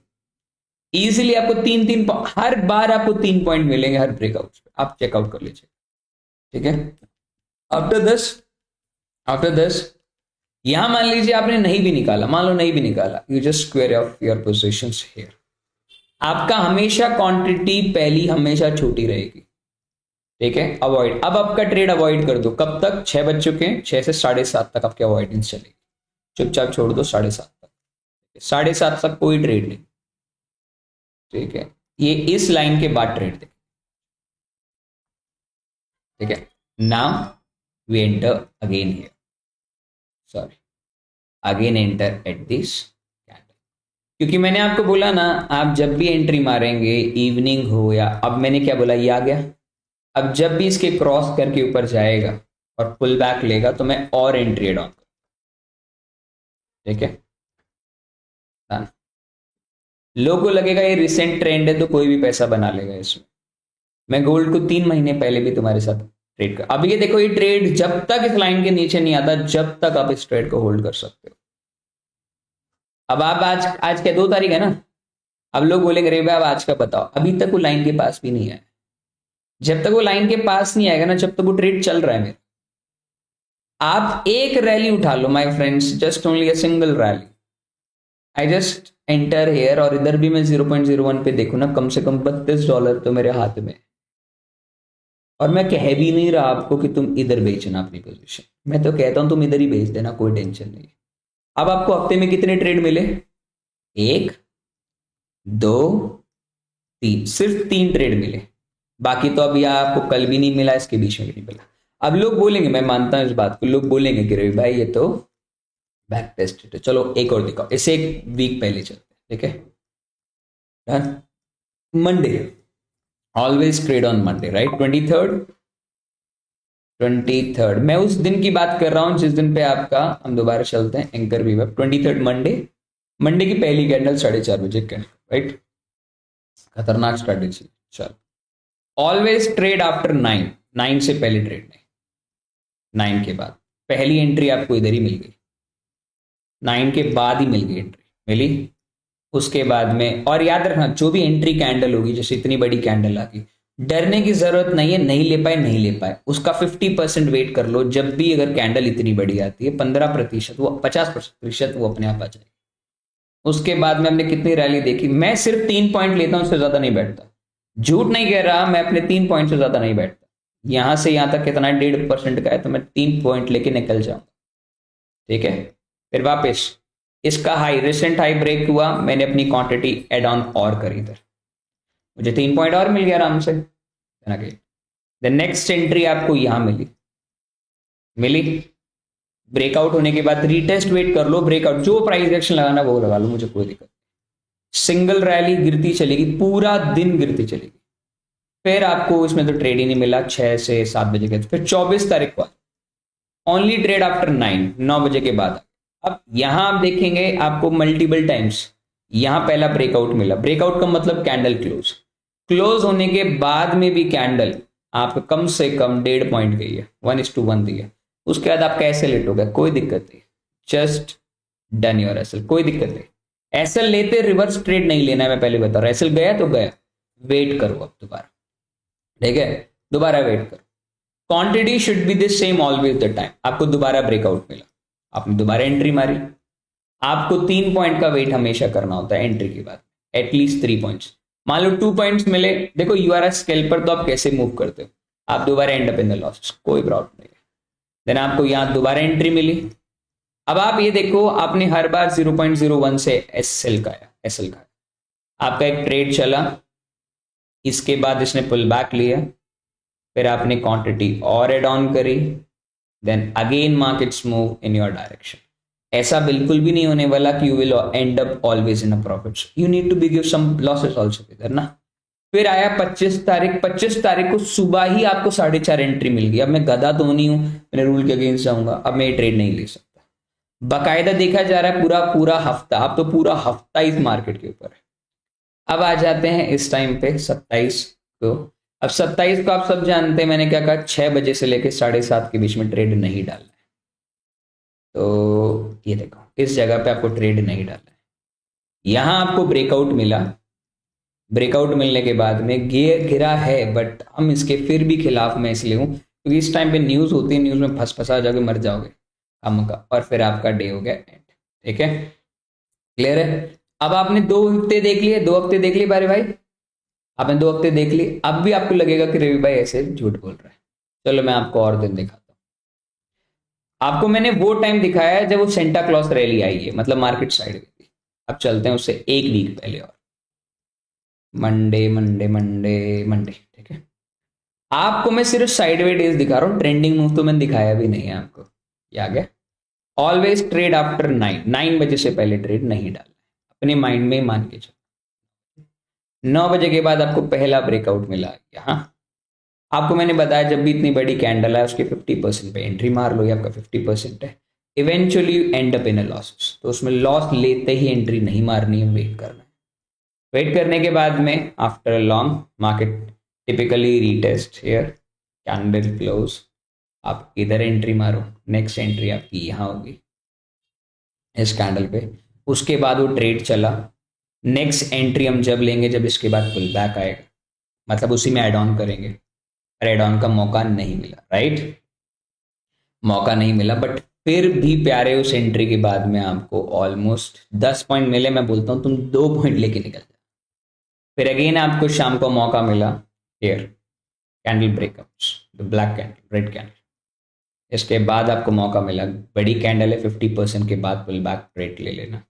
इजीली आपको हर बार आपको 3 पॉइंट मिलेंगे हर ब्रेकआउट पे, आप चेकआउट कर लीजिए। ठीक है, आफ्टर दस यहां मान लीजिए आपने नहीं भी निकाला, मान लो नहीं भी निकाला, you just square of your positions here. आपका हमेशा क्वांटिटी पहली हमेशा छोटी रहेगी। ठीक है, अवॉइड, अब आपका ट्रेड अवॉइड कर दो। कब तक? 6 बज चुके हैं, 6 से 7:30 तक आपकी अवॉइडेंस चलेगी। चुपचाप छोड़ दो 7:30 तक, 7:30 तक कोई ट्रेड नहीं। ठीक है, ये इस लाइन के बाद ट्रेड देखें। ठीक है, now we enter again here, sorry again enter at this candle, क्योंकि मैंने आपको बोला ना, आप जब भी एंट्री मारेंगे इवनिंग हो या, अब मैंने क्या बोला, ये आ गया। अब जब भी इसके क्रॉस करके ऊपर जाएगा और पुल बैक लेगा तो मैं और एंट्री एड ऑन। ठीक है, लोगों को लगेगा ये रिसेंट ट्रेंड है तो कोई भी पैसा बना लेगा इसमें। मैं गोल्ड को 3 महीने पहले भी तुम्हारे साथ ट्रेड कर, अब ये देखो, ये ट्रेड जब तक इस लाइन के नीचे नहीं आता जब तक आप इस ट्रेड को होल्ड कर सकते हो। अब आप आज क्या 2 तारीख है ना, अब लोग बोलेंगे रे भाई अब आज का बताओ, अभी तक वो लाइन के पास भी नहीं आया। जब तक वो लाइन के पास नहीं आएगा ना, जब तक वो ट्रेड चल रहा है मेरा, आप एक रैली उठा लो my friends, just only a single rally, I just enter here, और इधर भी मैं 0.01 पे देखूं ना, कम से कम $32 तो मेरे हाथ में, और मैं कह भी नहीं रहा आपको कि तुम इधर बेचना अपनी पोजीशन, मैं तो कहता हूं तुम इधर ही बेच देना, कोई टेंशन नहीं। अब आपको हफ्ते में कितने ट्रेड मिले? 1 2 3, सिर्फ 3 ट्रेड मिले, बाकी तो अभी आपको कल भी नहीं मिला, इसके बीच में भी नहीं मिला। अब लोग बोलेंगे, मैं मानता हूं इस बात को, लोग बोलेंगे कि रवि भाई ये तो बैक टेस्ट है, चलो एक और दिखाओ, इसे एक वीक पहले चलते हैं। ठीक है, Monday, always trade on Monday, right? 23rd मैं उस दिन की बात कर रहा हूं जिस दिन पे आपका, हम दोबारा चलते हैं anchor we web, 23rd Monday की पहली कैंडल 4:30 बजे कैंडल, राइट? खतरनाक स्ट्रेटेजी। चल, ऑलवेज ट्रेड आफ्टर 9 से पहले ट्रेड नहीं, 9 के बाद। पहली एंट्री आपको इधर ही मिल गई, 9 के बाद ही मिल गई एंट्री, मिली। उसके बाद में, और याद रखना जो भी एंट्री कैंडल होगी, जैसे इतनी बड़ी कैंडल आ गई, डरने की जरूरत नहीं है, नहीं ले पाए, उसका 50% वेट कर लो। जब भी अगर कैंडल इतनी बड़ी आती है 15%, वो 50% वो अपने आप आ जाएगी। उसके बाद में हमने कितनी रैली देखी, मैं सिर्फ 3 पॉइंट लेता हूं, उससे ज्यादा नहीं बैठता, झूठ नहीं कह रहा, मैं अपने 3 पॉइंट से ज्यादा नहीं बैठता। यहां से यहां तक कितना 1.5% का है तो मैं 3 पॉइंट लेके निकल जाऊंगा। ठीक है, फिर वापस इसका हाई, रिसेंट हाई ब्रेक हुआ, मैंने अपनी क्वांटिटी एड ऑन और करी, इधर मुझे 3 पॉइंट और मिल गया आराम से। द नेक्स्ट एंट्री आपको यहां मिली, ब्रेकआउट होने के बाद रीटेस्ट वेट कर लो, ब्रेकआउट जो प्राइस एक्शन लगाना वो लगा लो, मुझे कोई दिक्कत। सिंगल रैली गिरती चलेगी, पूरा दिन गिरती चलेगी, फिर आपको इसमें तो ट्रेड ही नहीं मिला 6 से 7 बजे के, फिर 24 तारीख को ओनली ट्रेड आफ्टर 9 बजे के बाद। अब यहां आप देखेंगे आपको मल्टीपल टाइम्स यहां पहला ब्रेकआउट मिला, ब्रेकआउट का मतलब कैंडल क्लोज होने के बाद में भी कैंडल आपको कम से कम 1.5 पॉइंट गई है, 1:1 दी है। उसके बाद आप कैसे लेटोगे, कोई दिक्कत नहीं, जस्ट डन योर एसएल, कोई दिक्कत नहीं। एसएल लेते रिवर्स ट्रेड नहीं लेना है, मैं पहले बता रहा हूं, एसएल गया तो गया, वेट करो अब दोबारा। ठीक है, दोबारा वेट करो, quantity should be the same always the time. आपको दोबारा ब्रेकआउट मिला, आपने दोबारा एंट्री मारी, आपको 3 पॉइंट का वेट हमेशा करना होता है एंट्री के बाद, एटलीस्ट 3 पॉइंट्स। मान लो 2 पॉइंट्स मिले, देखो यू आर अ स्केल्पर, तो आप कैसे मूव करते हो, आप दोबारा and up in the losses, कोई प्रॉब्लम नहीं है। देन आपको यहां दोबारा एंट्री मिली, अब आप ये देखो आपने हर बार 0.01 से एसएल का आपका एक ट्रेड चला, इसके बाद इसने पुल बैक लिया, फिर आपने क्वांटिटी और एड ऑन करी, then again markets move in your direction. ऐसा बिल्कुल भी नहीं होने वाला कि you will end up always in a profits, you need to be give some losses also इधर ना। फिर आया 25 तारीख को सुबह ही आपको 4.5 एंट्री मिल गई। अब मैं गधा तो नहीं हूं, मैंने रूल के अगेंस्ट जाऊंगा, अब मैं ये ट्रेड नहीं ले सकता, बाकायदा देखा जा रहा है पूरा पूरा हफ्ता, अब तो पूरा हफ्ता इस मार्केट के ऊपर है। अब आ जाते हैं इस टाइम पे 27 को। अब 27 को आप सब जानते हैं, मैंने क्या कहा, 6 बजे से लेकर 7:30 के बीच में ट्रेड नहीं डालना है। तो ये देखो, इस जगह पे आपको ट्रेड नहीं डालना है। यहां आपको ब्रेकआउट मिला, ब्रेकआउट मिलने के बाद में गिरा है, बट हम इसके फिर भी खिलाफ मैं इसलिए हूँ क्योंकि इस टाइम पे न्यूज़ होती है, न्यूज़ में फंसा जाओगे, मर जाओगे हम का, और फिर आपका डे हो गया एंड। ठीक है, क्लियर है। अब आपने 2 हफ्ते देख लिए, 2 हफ्ते देख लिए बारे भाई, आपने 2 हफ्ते देख लिए। अब भी आपको लगेगा कि रवि भाई ऐसे झूठ बोल रहा है। चलो मैं आपको और दिन दिखाता हूँ। आपको मैंने वो टाइम दिखाया है जब वो सेंटा क्लॉज रैली आई है, मतलब मार्केट साइड में थी। अब चलते हैं उससे 1 वीक पहले, और मंडे मंडे मंडे मंडे, ठीक है। आपको मैं सिर्फ साइडवे दिखा रहा हूँ, ट्रेंडिंग मूव तो मैंने दिखाया भी नहीं है आपको, ये आ गया। ऑलवेज ट्रेड आफ्टर 9 बजे से पहले ट्रेड नहीं डालना है, अपने माइंड में मान के चलो। 9 बजे के बाद आपको पहला ब्रेकआउट मिला यहाँ। आपको मैंने बताया जब भी इतनी बड़ी कैंडल है उसके 50% पे एंट्री मार लो, ये आपका 50% है। Eventually you and up in a losses, तो उसमें लॉस लेते ही एंट्री नहीं मारनी है, वेट करना है। वेट करने के बाद में after a long market typically retest here, candle close, आप इधर एंट्री मारो, नेक्स्ट एंट्री आपकी यहाँ होगी इस कैंडल पे। उसके बाद वो ट्रेड चला, नेक्स्ट एंट्री हम जब लेंगे जब इसके बाद पुल बैक आएगा, मतलब उसी में एड ऑन करेंगे। एड ऑन का मौका नहीं मिला, राइट, मौका नहीं मिला, बट फिर भी प्यारे उस एंट्री के बाद में आपको ऑलमोस्ट 10 पॉइंट मिले। मैं बोलता हूँ तुम 2 पॉइंट लेके निकल जाओ। फिर अगेन आपको शाम को मौका मिला, here candle breakups, black candle, red candle. इसके बाद आपको मौका मिला, बड़ी कैंडल है, 50% के बाद पुल बैक ट्रेड ले लेना।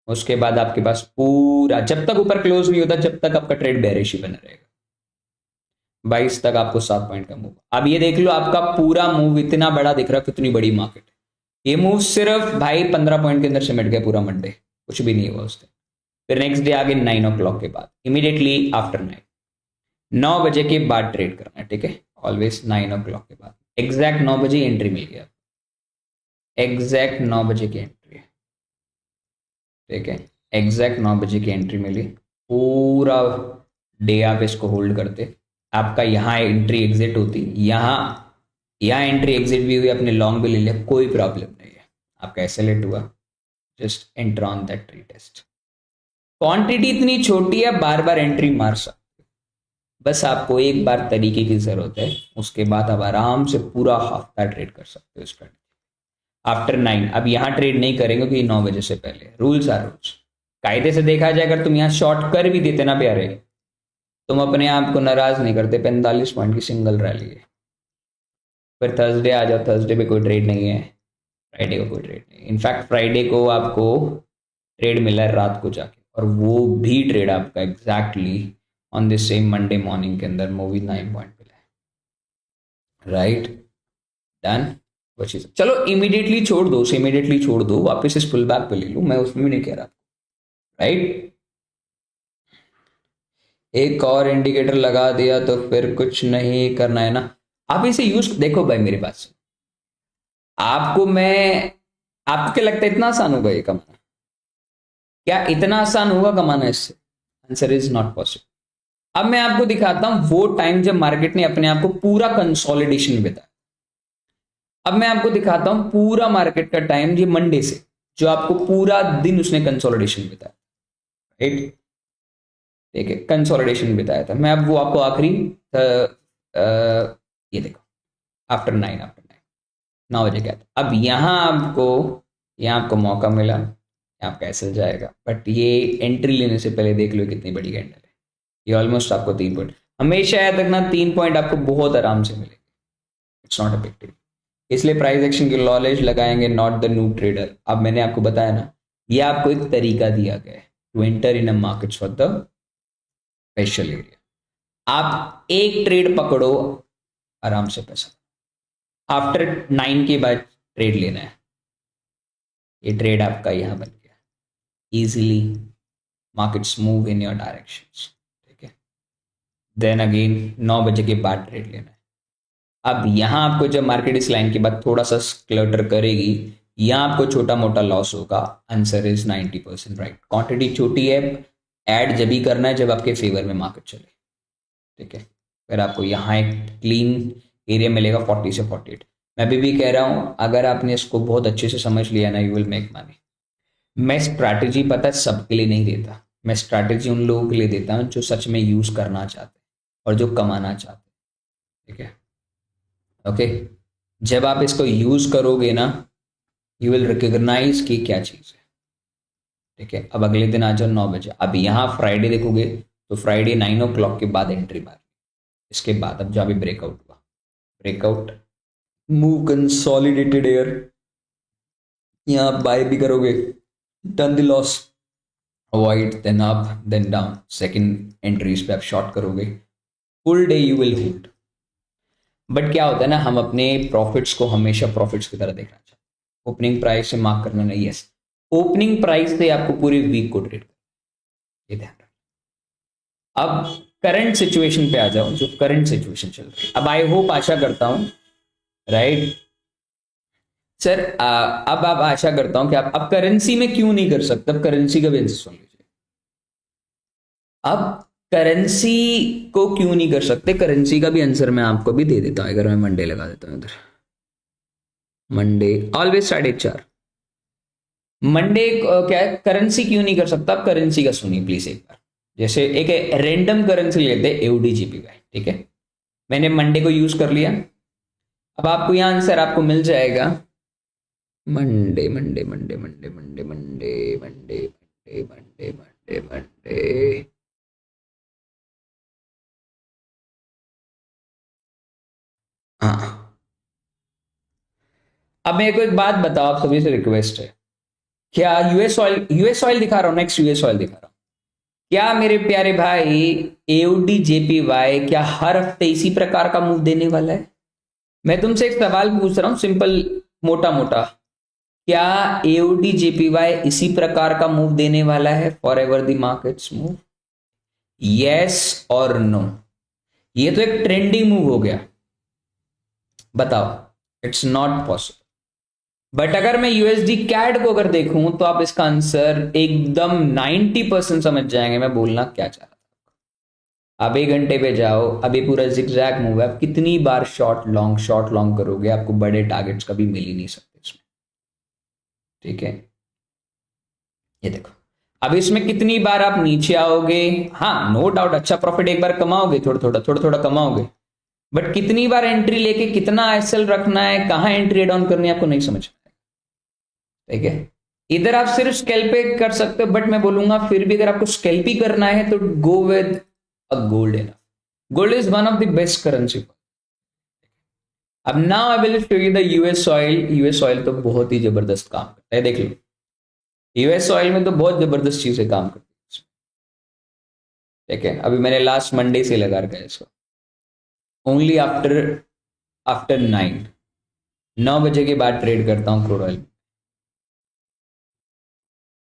उसके बाद आपके पास पूरा, जब तक ऊपर क्लोज नहीं होता जब तक आपका ट्रेड बेरिश ही बना रहेगा। 22 तक आपको 7 पॉइंट का मूव। अब ये देख लो, आपका पूरा मूव इतना बड़ा दिख रहा है, कितनी बड़ी मार्केट है। ये मूव सिर्फ भाई 15 पॉइंट के अंदर सिमट गया पूरा मंडे, कुछ भी नहीं हुआ उस दिन। फिर नेक्स्ट डे आगे 9 o'clock के बाद, इमीडिएटली आफ्टर 9 बजे के बाद ट्रेड करना है, ठीक है। ऑलवेज 9 o'clock के बाद, एग्जैक्ट 9 बजे एंट्री मिल गया, एग्जैक्ट 9 बजे की एंट्री है, ठीक है। एग्जैक्ट 9 बजे की एंट्री मिली, पूरा डे आप इसको होल्ड करते। आपका यहाँ एंट्री एग्जिट होती, यहाँ एंट्री एग्जिट भी हुई, अपने लॉन्ग भी ले लिया, कोई प्रॉब्लम नहीं है। आपका एसएलएट हुआ, just enter on that retest. Quantity इतनी छोटी है, बार बार एंट्री मार सकते, बस आपको एक बार तरीके की जरूरत है, उसके बाद आप आराम से पूरा हफ्ता ट्रेड कर सकते हो स्ट्रेटजी आफ्टर 9। अब यहाँ ट्रेड नहीं करेंगे क्योंकि 9 बजे से पहले, रूल्स आर रूल्स। कायदे से देखा जाए, अगर तुम यहाँ शॉर्ट कर भी देते ना प्यारे, तुम अपने आप को नाराज नहीं करते। 45 पॉइंट की सिंगल रैली है। फिर थर्सडे आ जाओ, थर्सडे पे कोई ट्रेड नहीं है, फ्राइडे को कोई ट्रेड नहीं। इनफैक्ट फ्राइडे को आपको ट्रेड मिला है रात को जाके, और वो भी ट्रेड आपका exactly on the same Monday morning के अंदर मूवी 9 पॉइंट मिला है, राइट, डन। वो चीज चलो इमीडिएटली छोड़ दो, उसे इमीडिएटली छोड़ दो, वापस इस पुल बैक पे ले लो, मैं उसमें भी नहीं कह रहा, राइट। एक और इंडिकेटर लगा दिया तो फिर कुछ नहीं करना है ना। आप इसे यूज देखो भाई, मेरे पास आपको मैं, आपको क्या लगता है इतना आसान होगा ये कमाना? क्या इतना आसान होगा कमाना इससे? Answer is not possible. अब मैं आपको दिखाता हूं वो टाइम जब मार्केट ने अपने आप को पूरा कंसोलिडेशन बताया। अब मैं आपको दिखाता हूं पूरा मार्केट का टाइम, ये मंडे से, जो आपको पूरा दिन उसने कंसोलिडेशन बताया, राइट, ठीक है, कंसोलिडेशन बताया था। मैं अब वो आपको आखिरी ये देखो, आफ्टर 9 बजे क्या था। अब यहाँ आपको मौका मिला, यहाँ आपका एसएल जाएगा, बट ये एंट्री लेने से पहले देख लो कितनी बड़ी कैंडल है। ये ऑलमोस्ट आपको 3 पॉइंट, हमेशा याद रखना 3 पॉइंट आपको बहुत आराम से मिलेंगे, it's not a big deal. इसलिए प्राइस एक्शन की नॉलेज लगाएंगे, नॉट द न्यू ट्रेडर। अब मैंने आपको बताया ना, ये आपको एक तरीका दिया गया है to enter in a market for the special area. आप एक ट्रेड पकड़ो, आराम से पैसा आफ्टर 9 के बाद ट्रेड लेना है। ये ट्रेड आपका यहां बन गया, easily markets move in your directions, ठीक है। देन अगेन 9 बजे के बाद ट्रेड लेना है। अब यहां आपको जब मार्केट इस लाइन के बाद थोड़ा सा क्लटर करेगी, यहाँ आपको छोटा मोटा लॉस होगा। Answer is 90% right. क्वांटिटी छोटी है, ऐड जब ही करना है जब आपके फेवर में मार्केट चले, ठीक है। फिर आपको यहाँ एक क्लीन एरिया मिलेगा 40 से 48। मैं अभी भी कह रहा हूँ, अगर आपने इसको बहुत अच्छे से समझ लिया ना, यू विल मेक मनी। मैं स्ट्रैटेजी पता है सबके लिए नहीं देता, मैं स्ट्रैटेजी उन लोगों के लिए देता हूँ जो सच में यूज करना चाहते हैं और जो कमाना चाहते हैं, ठीक है। ओके, जब आप इसको यूज करोगे ना, यू विल रिकॉग्नाइज कि क्या चीज़ है, ठीक है। अब अगले दिन आ जाओ 9 बजे। अब यहाँ फ्राइडे देखोगे तो फ्राइडे 9 o'clock के बाद एंट्री मार, इसके बाद अब जो अभी ब्रेकआउट हुआ, ब्रेकआउट मूव कंसोलिडेटेड एयर, यहाँ आप बाय भी करोगे, turn the loss, avoid, then up then down, second entries पे आप शॉर्ट करोगे, full day you will hold. But क्या होता है ना, हम अपने प्रॉफिट्स को हमेशा प्रॉफिट्स की तरह देखना चाहते हैं, ओपनिंग प्राइस से मार्क करना नहीं। यस, ओपनिंग प्राइस से आपको पूरे वीक को ट्रेड करना, ये ध्यान रखना। अब करंट सिचुएशन पे आ जाओ, जो करंट सिचुएशन चल रही है। अब आई होप, आशा करता हूं, राइट सर, अब आप आशा करता हूं कि आप अब करेंसी में क्यों नहीं कर सकते, अब करेंसी का भी आंसर सुन लीजिए। अब करेंसी को क्यों नहीं कर सकते, करेंसी का भी आंसर मैं आपको भी दे देता हूं। अगर मैं मंडे लगा देता हूं इधर, मंडे ऑलवेज 4:30। मंडे क्या है, करेंसी क्यों नहीं कर सकता, अब करेंसी का सुनिए प्लीज एक बार। जैसे एक रैंडम करेंसी लेते हैं, एओडीजीपीवाई, ठीक है। मैंने मंडे को यूज कर लिया, अब आपको यहां आंसर आपको मिल जाएगा Monday Monday Monday Monday Monday Monday Monday Monday Monday Monday Monday हाँ। अब मेरे को एक बात बताओ, आप सभी से रिक्वेस्ट है, क्या यूएस ऑयल दिखा रहा हूं, नेक्स्ट यूएस ऑयल दिखा रहा हूं, क्या मेरे प्यारे भाई एओडी जेपीवाई क्या हर हफ्ते इसी प्रकार का मूव देने वाला है? मैं तुमसे एक सवाल पूछ रहा हूं, सिंपल, मोटा मोटा, क्या एओडी जेपीवाई इसी प्रकार का मूव देने वाला है for ever the markets move? Yes और नो? ये तो एक ट्रेंडिंग मूव हो गया, बताओ, इट्स नॉट पॉसिबल। बट अगर मैं यूएसडी कैड को अगर देखूं तो आप इसका आंसर एकदम 90% समझ जाएंगे मैं बोलना क्या चाह रहा था। आप 1 घंटे पे जाओ, अभी पूरा जिगजैग मूव है, आप कितनी बार शॉर्ट लॉन्ग करोगे, आपको बड़े टारगेट्स कभी मिल ही नहीं सकते इसमें, ठीक है। ये देखो, अब इसमें कितनी बार आप नीचे आओगे, हाँ नो डाउट अच्छा प्रॉफिट एक बार कमाओगे, थोड़ा थोड़ा कमाओगे, बट कितनी बार एंट्री लेके कितना एसएल रखना है, कहां एंट्री डाउन करनी है, आपको नहीं समझ, ठीक है। इधर आप सिर्फ स्कैल्प पे कर सकते हो, बट मैं बोलूंगा फिर भी अगर आपको स्कैल्प ही करना है तो go with a gold enough. Gold is one of the best currency. अब now I will show you the US oil. US oil तो बहुत ही जबरदस्त काम करता है, देख लो, यूएस ऑयल में तो बहुत जबरदस्त चीजें काम करती है, ठीक है। अभी मैंने लास्ट मंडे से लगा रखा है इसको, ओनली आफ्टर आफ्टर 9 बजे के बाद ट्रेड करता हूं क्रूड ऑयल।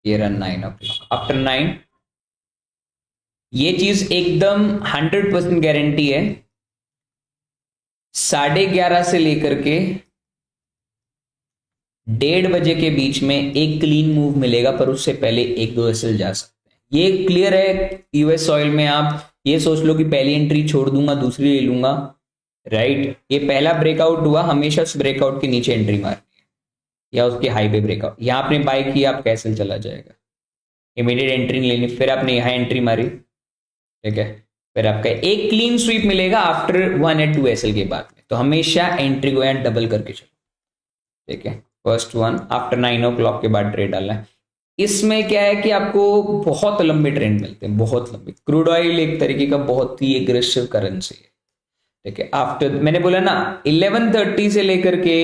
ये रन 9 o'clock, आफ्टर 9, ये चीज एकदम 100% गारंटी है, 11:30 से लेकर के 1:30 बजे के बीच में एक क्लीन मूव मिलेगा, पर उससे पहले 1-2 एसएल जा सकते हैं। ये क्लियर है। यूएस ऑयल में आप ये सोच लो कि पहली एंट्री छोड़ दूंगा, दूसरी ले लूंगा, राइट। ये पहला ब्रेकआउट हुआ, हमेशा उस ब्रेकआउट के नीचे एंट्री मारनी है या उसके हाई पे ब्रेकआउट। यहां आपने बाय किया, आप कैसे चला जाएगा, इमीडिएट एंट्री नहीं लेनी, फिर आपने यहां एंट्री मारी, ठीक है, फिर आपका एक क्लीन स्वीप मिलेगा आफ्टर 1 या 2 एसएल के बाद में। तो हमेशा एंट्री को यहां डबल करके चलो, ठीक है। फर्स्ट वन आफ्टर 9 o'clock के बाद ट्रेड डालना है। इसमें क्या है कि आपको बहुत लंबे ट्रेंड मिलते हैं, बहुत लंबे। क्रूड ऑयल एक तरीके का बहुत ही एग्रेसिव करेंसी है, ठीक है। आफ्टर मैंने बोला ना 11:30 से लेकर के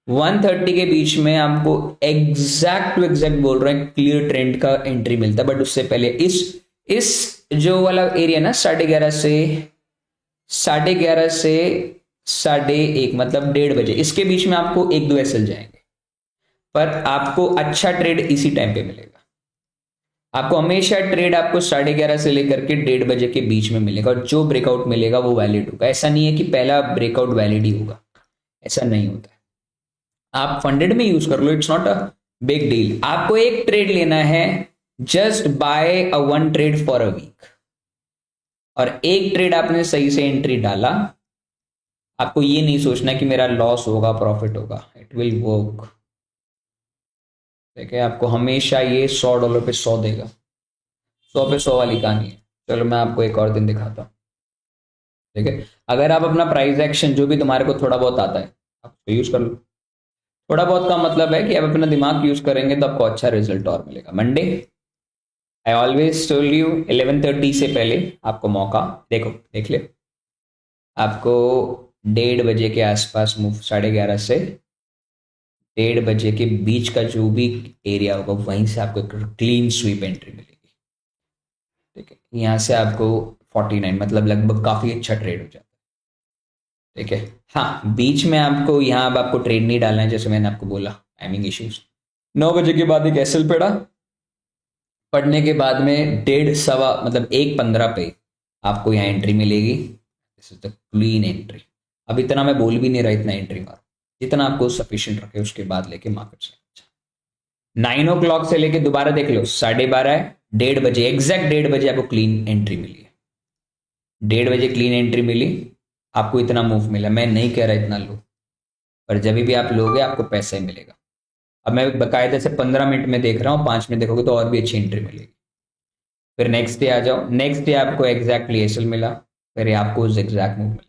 1:30 के बीच में आपको एग्जैक्ट टू एग्जैक्ट बोल रहे हैं क्लियर ट्रेंड का एंट्री मिलता है। बट उससे पहले इस जो वाला एरिया ना 11:30 से 1:30 मतलब 1:30 बजे, इसके बीच में आपको 1-2 एसएल जाएंगे, पर आपको अच्छा ट्रेड इसी टाइम पे मिलेगा। आपको हमेशा ट्रेड आपको 11:30 से लेकर के 1:30 बजे के बीच में मिलेगा, और जो ब्रेकआउट मिलेगा वो वैलिड होगा। ऐसा नहीं है कि पहला ब्रेकआउट वैलिड ही होगा, ऐसा नहीं होता है, आप फंडेड में यूज कर लो, it's not a big deal. आपको एक ट्रेड लेना है, just buy a one trade for a week, और एक ट्रेड आपने सही से एंट्री डाला, आपको ये नहीं सोचना कि मेरा लॉस होगा प्रॉफिट होगा, इट विल वर्क। ठीक है, आपको हमेशा ये $100 पे 100 देगा, 100 पे 100 वाली कहानी है। चलो मैं आपको एक और दिन दिखाता हूँ। ठीक है, अगर आप अपना प्राइस एक्शन जो भी तुम्हारे को थोड़ा बहुत आता है आप उसको यूज कर लो। थोड़ा बहुत का मतलब है कि आप अपना दिमाग यूज करेंगे तो आपको अच्छा रिजल्ट और मिलेगा। Monday I always told you 11:30 से पहले आपको मौका, देखो देख ले, आपको 1:30 के आसपास मूव, 11:30 से 1:30 के बीच का जो भी एरिया होगा वहीं से आपको क्लीन स्वीप एंट्री मिलेगी। ठीक है, यहाँ से आपको 49 मतलब लगभग काफी अच्छा ट्रेड हो जाता है। ठीक है, हाँ बीच में आपको यहाँ अब आपको ट्रेड नहीं डालना है, जैसे मैंने आपको बोला टाइमिंग इश्यूज। 9 बजे के बाद एक एसएल पड़ा, पढ़ने के बाद में 1:15 मतलब 1:15 पे आपको यहाँ एंट्री मिलेगी। This is the clean entry. अब इतना मैं बोल भी नहीं रहा, इतना एंट्री मारो जितना आपको सफिशिएंट रखे, उसके बाद लेके मार्केट से 9 o'clock से लेके दोबारा देख लो 12:30 है, 1:30 एग्जैक्ट 1:30 आपको क्लीन एंट्री मिली है। 1:30 क्लीन एंट्री मिली, आपको इतना मूव मिला। मैं नहीं कह रहा इतना लो, पर जब भी आप लोगे आपको पैसा ही मिलेगा। अब मैं बकायदे से 15 मिनट में देख रहा हूँ, 5 मिनट देखोगे तो और भी अच्छी एंट्री मिलेगी। फिर नेक्स्ट डे आ जाओ, नेक्स्ट डे आपको एग्जैक्टली एसएल मिला, फिर आपको एग्जैक्ट मूव मिलेगा।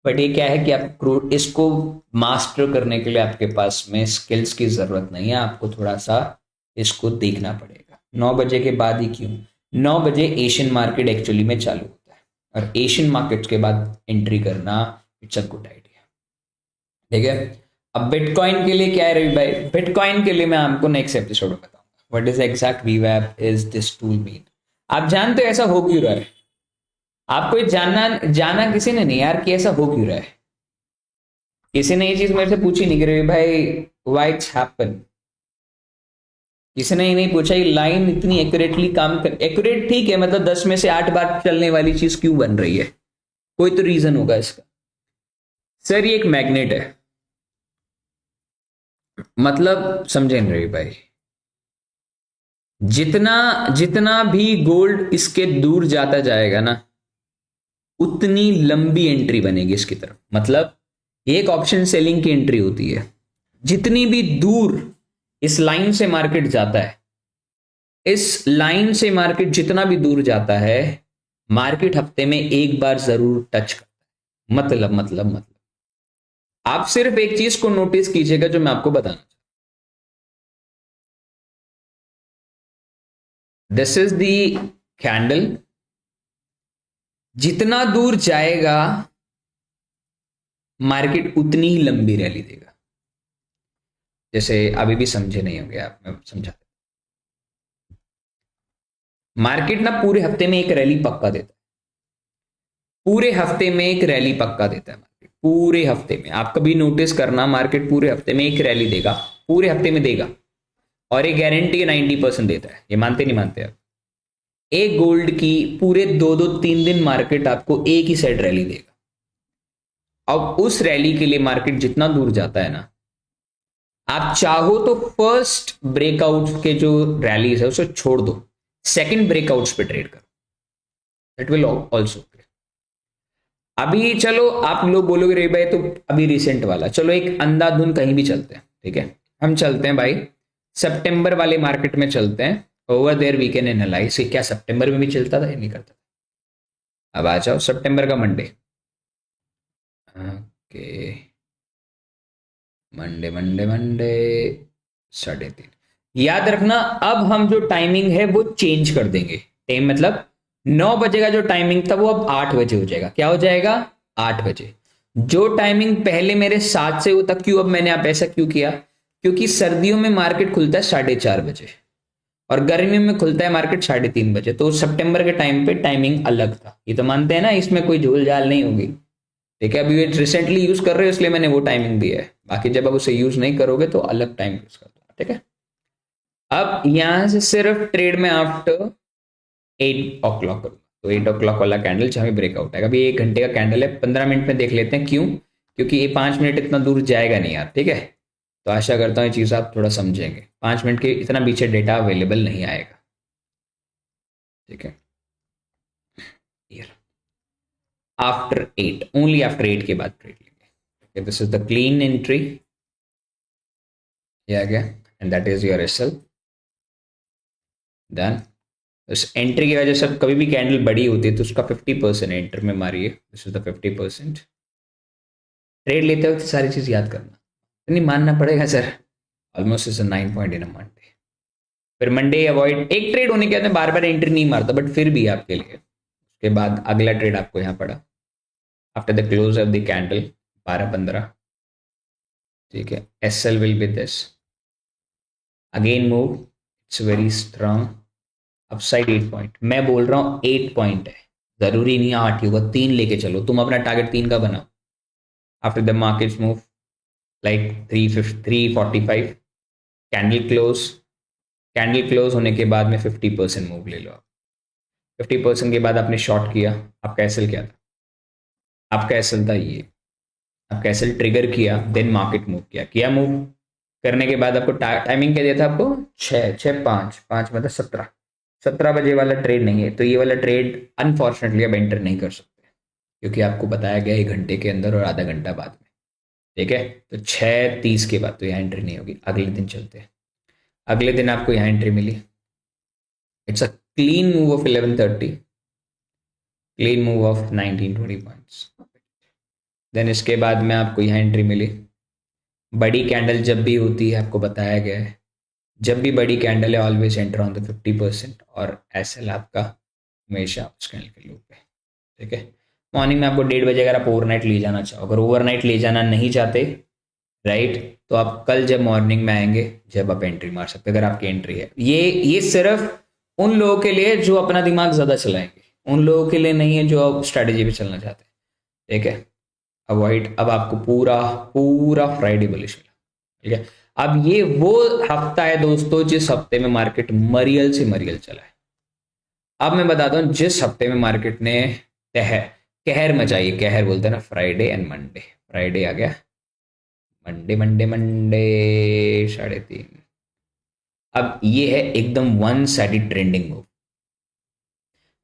बट ये क्या है कि आप इसको मास्टर करने के लिए आपके पास में स्किल्स की जरूरत नहीं है, आपको थोड़ा सा इसको देखना पड़ेगा। 9 बजे के बाद ही क्यों, 9 बजे एशियन मार्केट एक्चुअली में चालू होता है, और एशियन मार्केट्स के बाद एंट्री करना इट्स अ गुड आइडिया। ठीक है, अब बिटकॉइन के लिए क्या है रवि भाई, बिटकॉइन के लिए मैं आपको नेक्स्ट एपिसोड में बताऊंगा व्हाट इज एग्जैक्ट वीवैप इज दिस टूल मीन। आप जानते हो ऐसा हो क्यों रहा है, आपको ये जानना जाना किसी ने नहीं यार कि ऐसा हो क्यों रहा है। किसी ने ये चीज मेरे से पूछी नहीं कि रवि भाई व्हाई इट्स हैपन, किसी ने ही नहीं पूछा ये लाइन इतनी एक्यूरेटली काम कर, एक्यूरेट ठीक है मतलब 10 में से 8 बार चलने वाली चीज क्यों बन रही है, कोई तो रीजन होगा इसका। सर ये एक मैग्नेट है, मतलब समझे नहीं रवि भाई, जितना जितना भी गोल्ड इसके दूर जाता जाएगा ना उतनी लंबी एंट्री बनेगी इसकी तरफ। मतलब एक ऑप्शन सेलिंग की एंट्री होती है, जितनी भी दूर इस लाइन से मार्केट जाता है, इस लाइन से मार्केट जितना भी दूर जाता है, मार्केट हफ्ते में एक बार जरूर टच करता है। मतलब आप सिर्फ एक चीज को नोटिस कीजिएगा जो मैं आपको बताना चाहता हूं। दिस इज द कैंडल, जितना दूर जाएगा मार्केट उतनी ही लंबी रैली देगा। जैसे अभी भी समझे नहीं होंगे आप, मैं समझा, मार्केट ना पूरे हफ्ते में एक रैली पक्का देता है, पूरे हफ्ते में एक रैली पक्का देता है मार्केट, पूरे हफ्ते में। आप कभी नोटिस करना, मार्केट पूरे हफ्ते में एक रैली देगा, पूरे हफ्ते में देगा, और ये गारंटी 90% देता है। ये मानते नहीं मानते आप, एक गोल्ड की पूरे 2-3 दिन मार्केट आपको एक ही साइड रैली देगा। अब उस रैली के लिए मार्केट जितना दूर जाता है ना, आप चाहो तो फर्स्ट ब्रेकआउट के जो रैलीज है उसे छोड़ दो, सेकंड ब्रेकआउट्स पे ट्रेड करो, दैट विल ऑल्सो। अभी चलो आप लोग बोलोगे रे भाई तो अभी रिसेंट वाला, चलो एक अंधाधुन कहीं भी चलते हैं। ठीक है, हम चलते हैं भाई सितंबर वाले मार्केट में चलते हैं, over there we can analyze कि क्या सितंबर में भी चलता था या नहीं करता था। अब आ जाओ सितंबर का Monday, okay Monday Monday Monday 3:30, याद रखना अब हम जो टाइमिंग है वो चेंज कर देंगे। टाइम मतलब 9 बजे का जो टाइमिंग था वो अब 8 बजे हो जाएगा। क्या हो जाएगा, 8 बजे। जो टाइमिंग पहले मेरे 7 से होता, क्यों अब मैंने आप ऐसा क्यों किया, क्योंकि सर्दियों में मार्केट खुलता है 4:30 बजे और गर्मियों में खुलता है मार्केट 3:30 बजे, तो सितंबर के टाइम पे टाइमिंग अलग था। ये तो मानते हैं ना, इसमें कोई झोल झाल नहीं होगी। ठीक है, अभी ये रिसेंटली यूज कर रहे हो इसलिए मैंने वो टाइमिंग दिया है, बाकी जब आप उसे यूज नहीं करोगे तो अलग टाइम यूज कर दो। ठीक है, अब यहां से सिर्फ ट्रेड में आफ्टर 8 o'clock करूंगा, तो 8 o'clock वाला कैंडल जहां ब्रेकआउट आएगा। अभी 1 घंटे का कैंडल है, 15 मिनट में देख लेते हैं, क्यों, क्योंकि ये 5 मिनट इतना दूर जाएगा नहीं यार। ठीक है, तो आशा करता हूँ ये चीज़ आप थोड़ा समझेंगे। 5 मिनट के इतना पीछे डेटा अवेलेबल नहीं आएगा, ठीक है। आफ्टर 8, ओनली आफ्टर 8 के बाद ट्रेड लेंगे। This is the clean entry, ये आ गया, and that is your SL done. इस एंट्री की वजह से कभी भी कैंडल बड़ी होती है तो उसका 50% एंटर में मारिए, दिस इज द 50%। ट्रेड लेते वक्त सारी चीज़ याद करना, नहीं मानना पड़ेगा sir. Almost is 9 point in a Monday. फिर मंडे अवॉइड, एक ट्रेड होने के बाद में बार बार एंट्री नहीं मारता, बट फिर भी आपके लिए उसके बाद अगला ट्रेड आपको यहाँ पड़ा after the close of the candle 12-15, ठीक है। S L will be this again move, it's very strong upside 8 point. मैं बोल रहा हूँ 8 पॉइंट है, जरूरी नहीं 8 ही होगा, 3 लेके चलो, तुम अपना टारगेट 3 का बनाओ। After the markets move like 345 candle close होने के बाद में 50% मूव ले लो आप। 50% के बाद आपने शॉर्ट किया, आपका एसएल क्या था? आपका एसएल था ये, आपका एसएल ट्रिगर किया, देन मार्केट मूव किया मूव करने के बाद आपको टाइमिंग क्या दिया था आपको? 6 5 मतलब 17 बजे वाला ट्रेड नहीं है, तो ये वाला ट्रेड अनफॉर्चुनेटली अब एंटर नहीं कर सकते, क्योंकि आपको बताया गया 1 घंटे के अंदर और आधा घंटा बाद में, ठीक है। तो 6:30 के बाद तो यहाँ एंट्री नहीं होगी। अगले दिन चलते हैं, अगले दिन आपको यहाँ एंट्री मिली, it's a clean move of 11:30, clean move of 19-20 points. Then इसके बाद में आपको यहाँ एंट्री मिली। बड़ी कैंडल जब भी होती है आपको बताया गया है, जब भी बड़ी कैंडल है ऑलवेज एंटर ऑन द 50%, और एसएल आपका हमेशा उस कैंडल के लो पे, ठीक है। मॉर्निंग में आपको 1:30 अगर आप ओवरनाइट ले जाना चाहो, अगर ओवरनाइट ले जाना नहीं चाहते राइट, तो आप कल जब मॉर्निंग में आएंगे जब आप एंट्री मार सकते, अगर आपकी एंट्री है। ये सिर्फ उन लोगों के लिए जो अपना दिमाग ज़्यादा चलाएंगे, उन लोगों के लिए नहीं है जो स्ट्रैटेजी पे चलना चाहते हैं, ठीक है। अवॉइड, अब आपको पूरा पूरा फ्राइडे बुलिश मिला, ठीक है। अब ये वो हफ्ता है दोस्तों जिस हफ्ते में मार्केट मरियल से मरियल चला है। अब मैं बताता हूं जिस हफ्ते में मार्केट ने कहर मचाई, कहर बोलते हैं ना, फ्राइडे एंड मंडे। फ्राइडे आ गया, मंडे मंडे मंडे 3:30। अब ये है एकदम वन साइडेड ट्रेंडिंग मूव।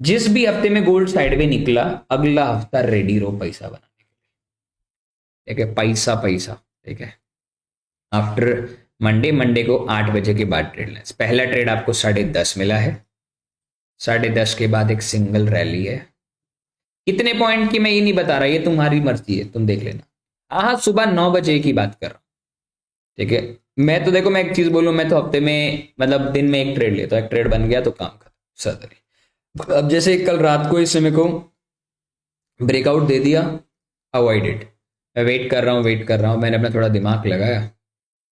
जिस भी हफ्ते में गोल्ड साइड में निकला, अगला हफ्ता रेडी रहो पैसा बनाने के लिए, ठीक है। पैसा पैसा, ठीक है। आफ्टर मंडे को 8 बजे के बाद ट्रेड लें। पहला ट्रेड आपको 10:30 मिला है, 10:30 के बाद एक सिंगल रैली है। कितने पॉइंट की मैं ये नहीं बता रहा, ये तुम्हारी मर्जी है, तुम देख लेना। हाँ, सुबह 9 बजे की बात कर रहा हूँ, ठीक है। मैं तो देखो, मैं एक चीज बोलूँ, मैं तो हफ्ते में मतलब दिन में एक ट्रेड लेता हूँ, एक ट्रेड बन गया तो काम खत्म सदरी। अब जैसे कल रात को इस समय को ब्रेकआउट दे दिया, अवॉइडेड। मैं वेट कर रहा हूँ, मैंने अपना थोड़ा दिमाग लगाया,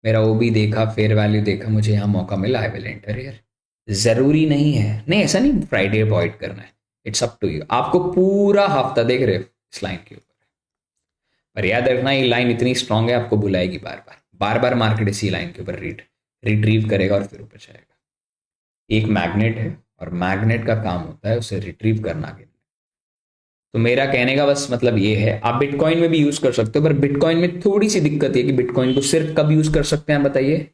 मेरा वो भी देखा, फेयर वैल्यू देखा, मुझे यहाँ मौका मिला, आई विल एंटर हियर। जरूरी नहीं है, नहीं ऐसा नहीं फ्राइडे अवॉइड करना है, इट्स अप टू यू। आपको पूरा हफ्ता देख रहे हो इस लाइन के ऊपर, पर याद रखना ये लाइन इतनी स्ट्रांग है, आपको बुलाएगी बार बार बार बार, मार्केट इसी लाइन के ऊपर रिट्रीव करेगा और फिर ऊपर जाएगा। एक मैग्नेट है और मैग्नेट का काम होता है उसे रिट्रीव करना के लिए। तो मेरा कहने का बस मतलब ये है, आप बिटकॉइन में भी यूज कर सकते हो, पर बिटकॉइन में थोड़ी सी दिक्कत है कि बिटकॉइन को सिर्फ कब यूज कर सकते हैं बताइए?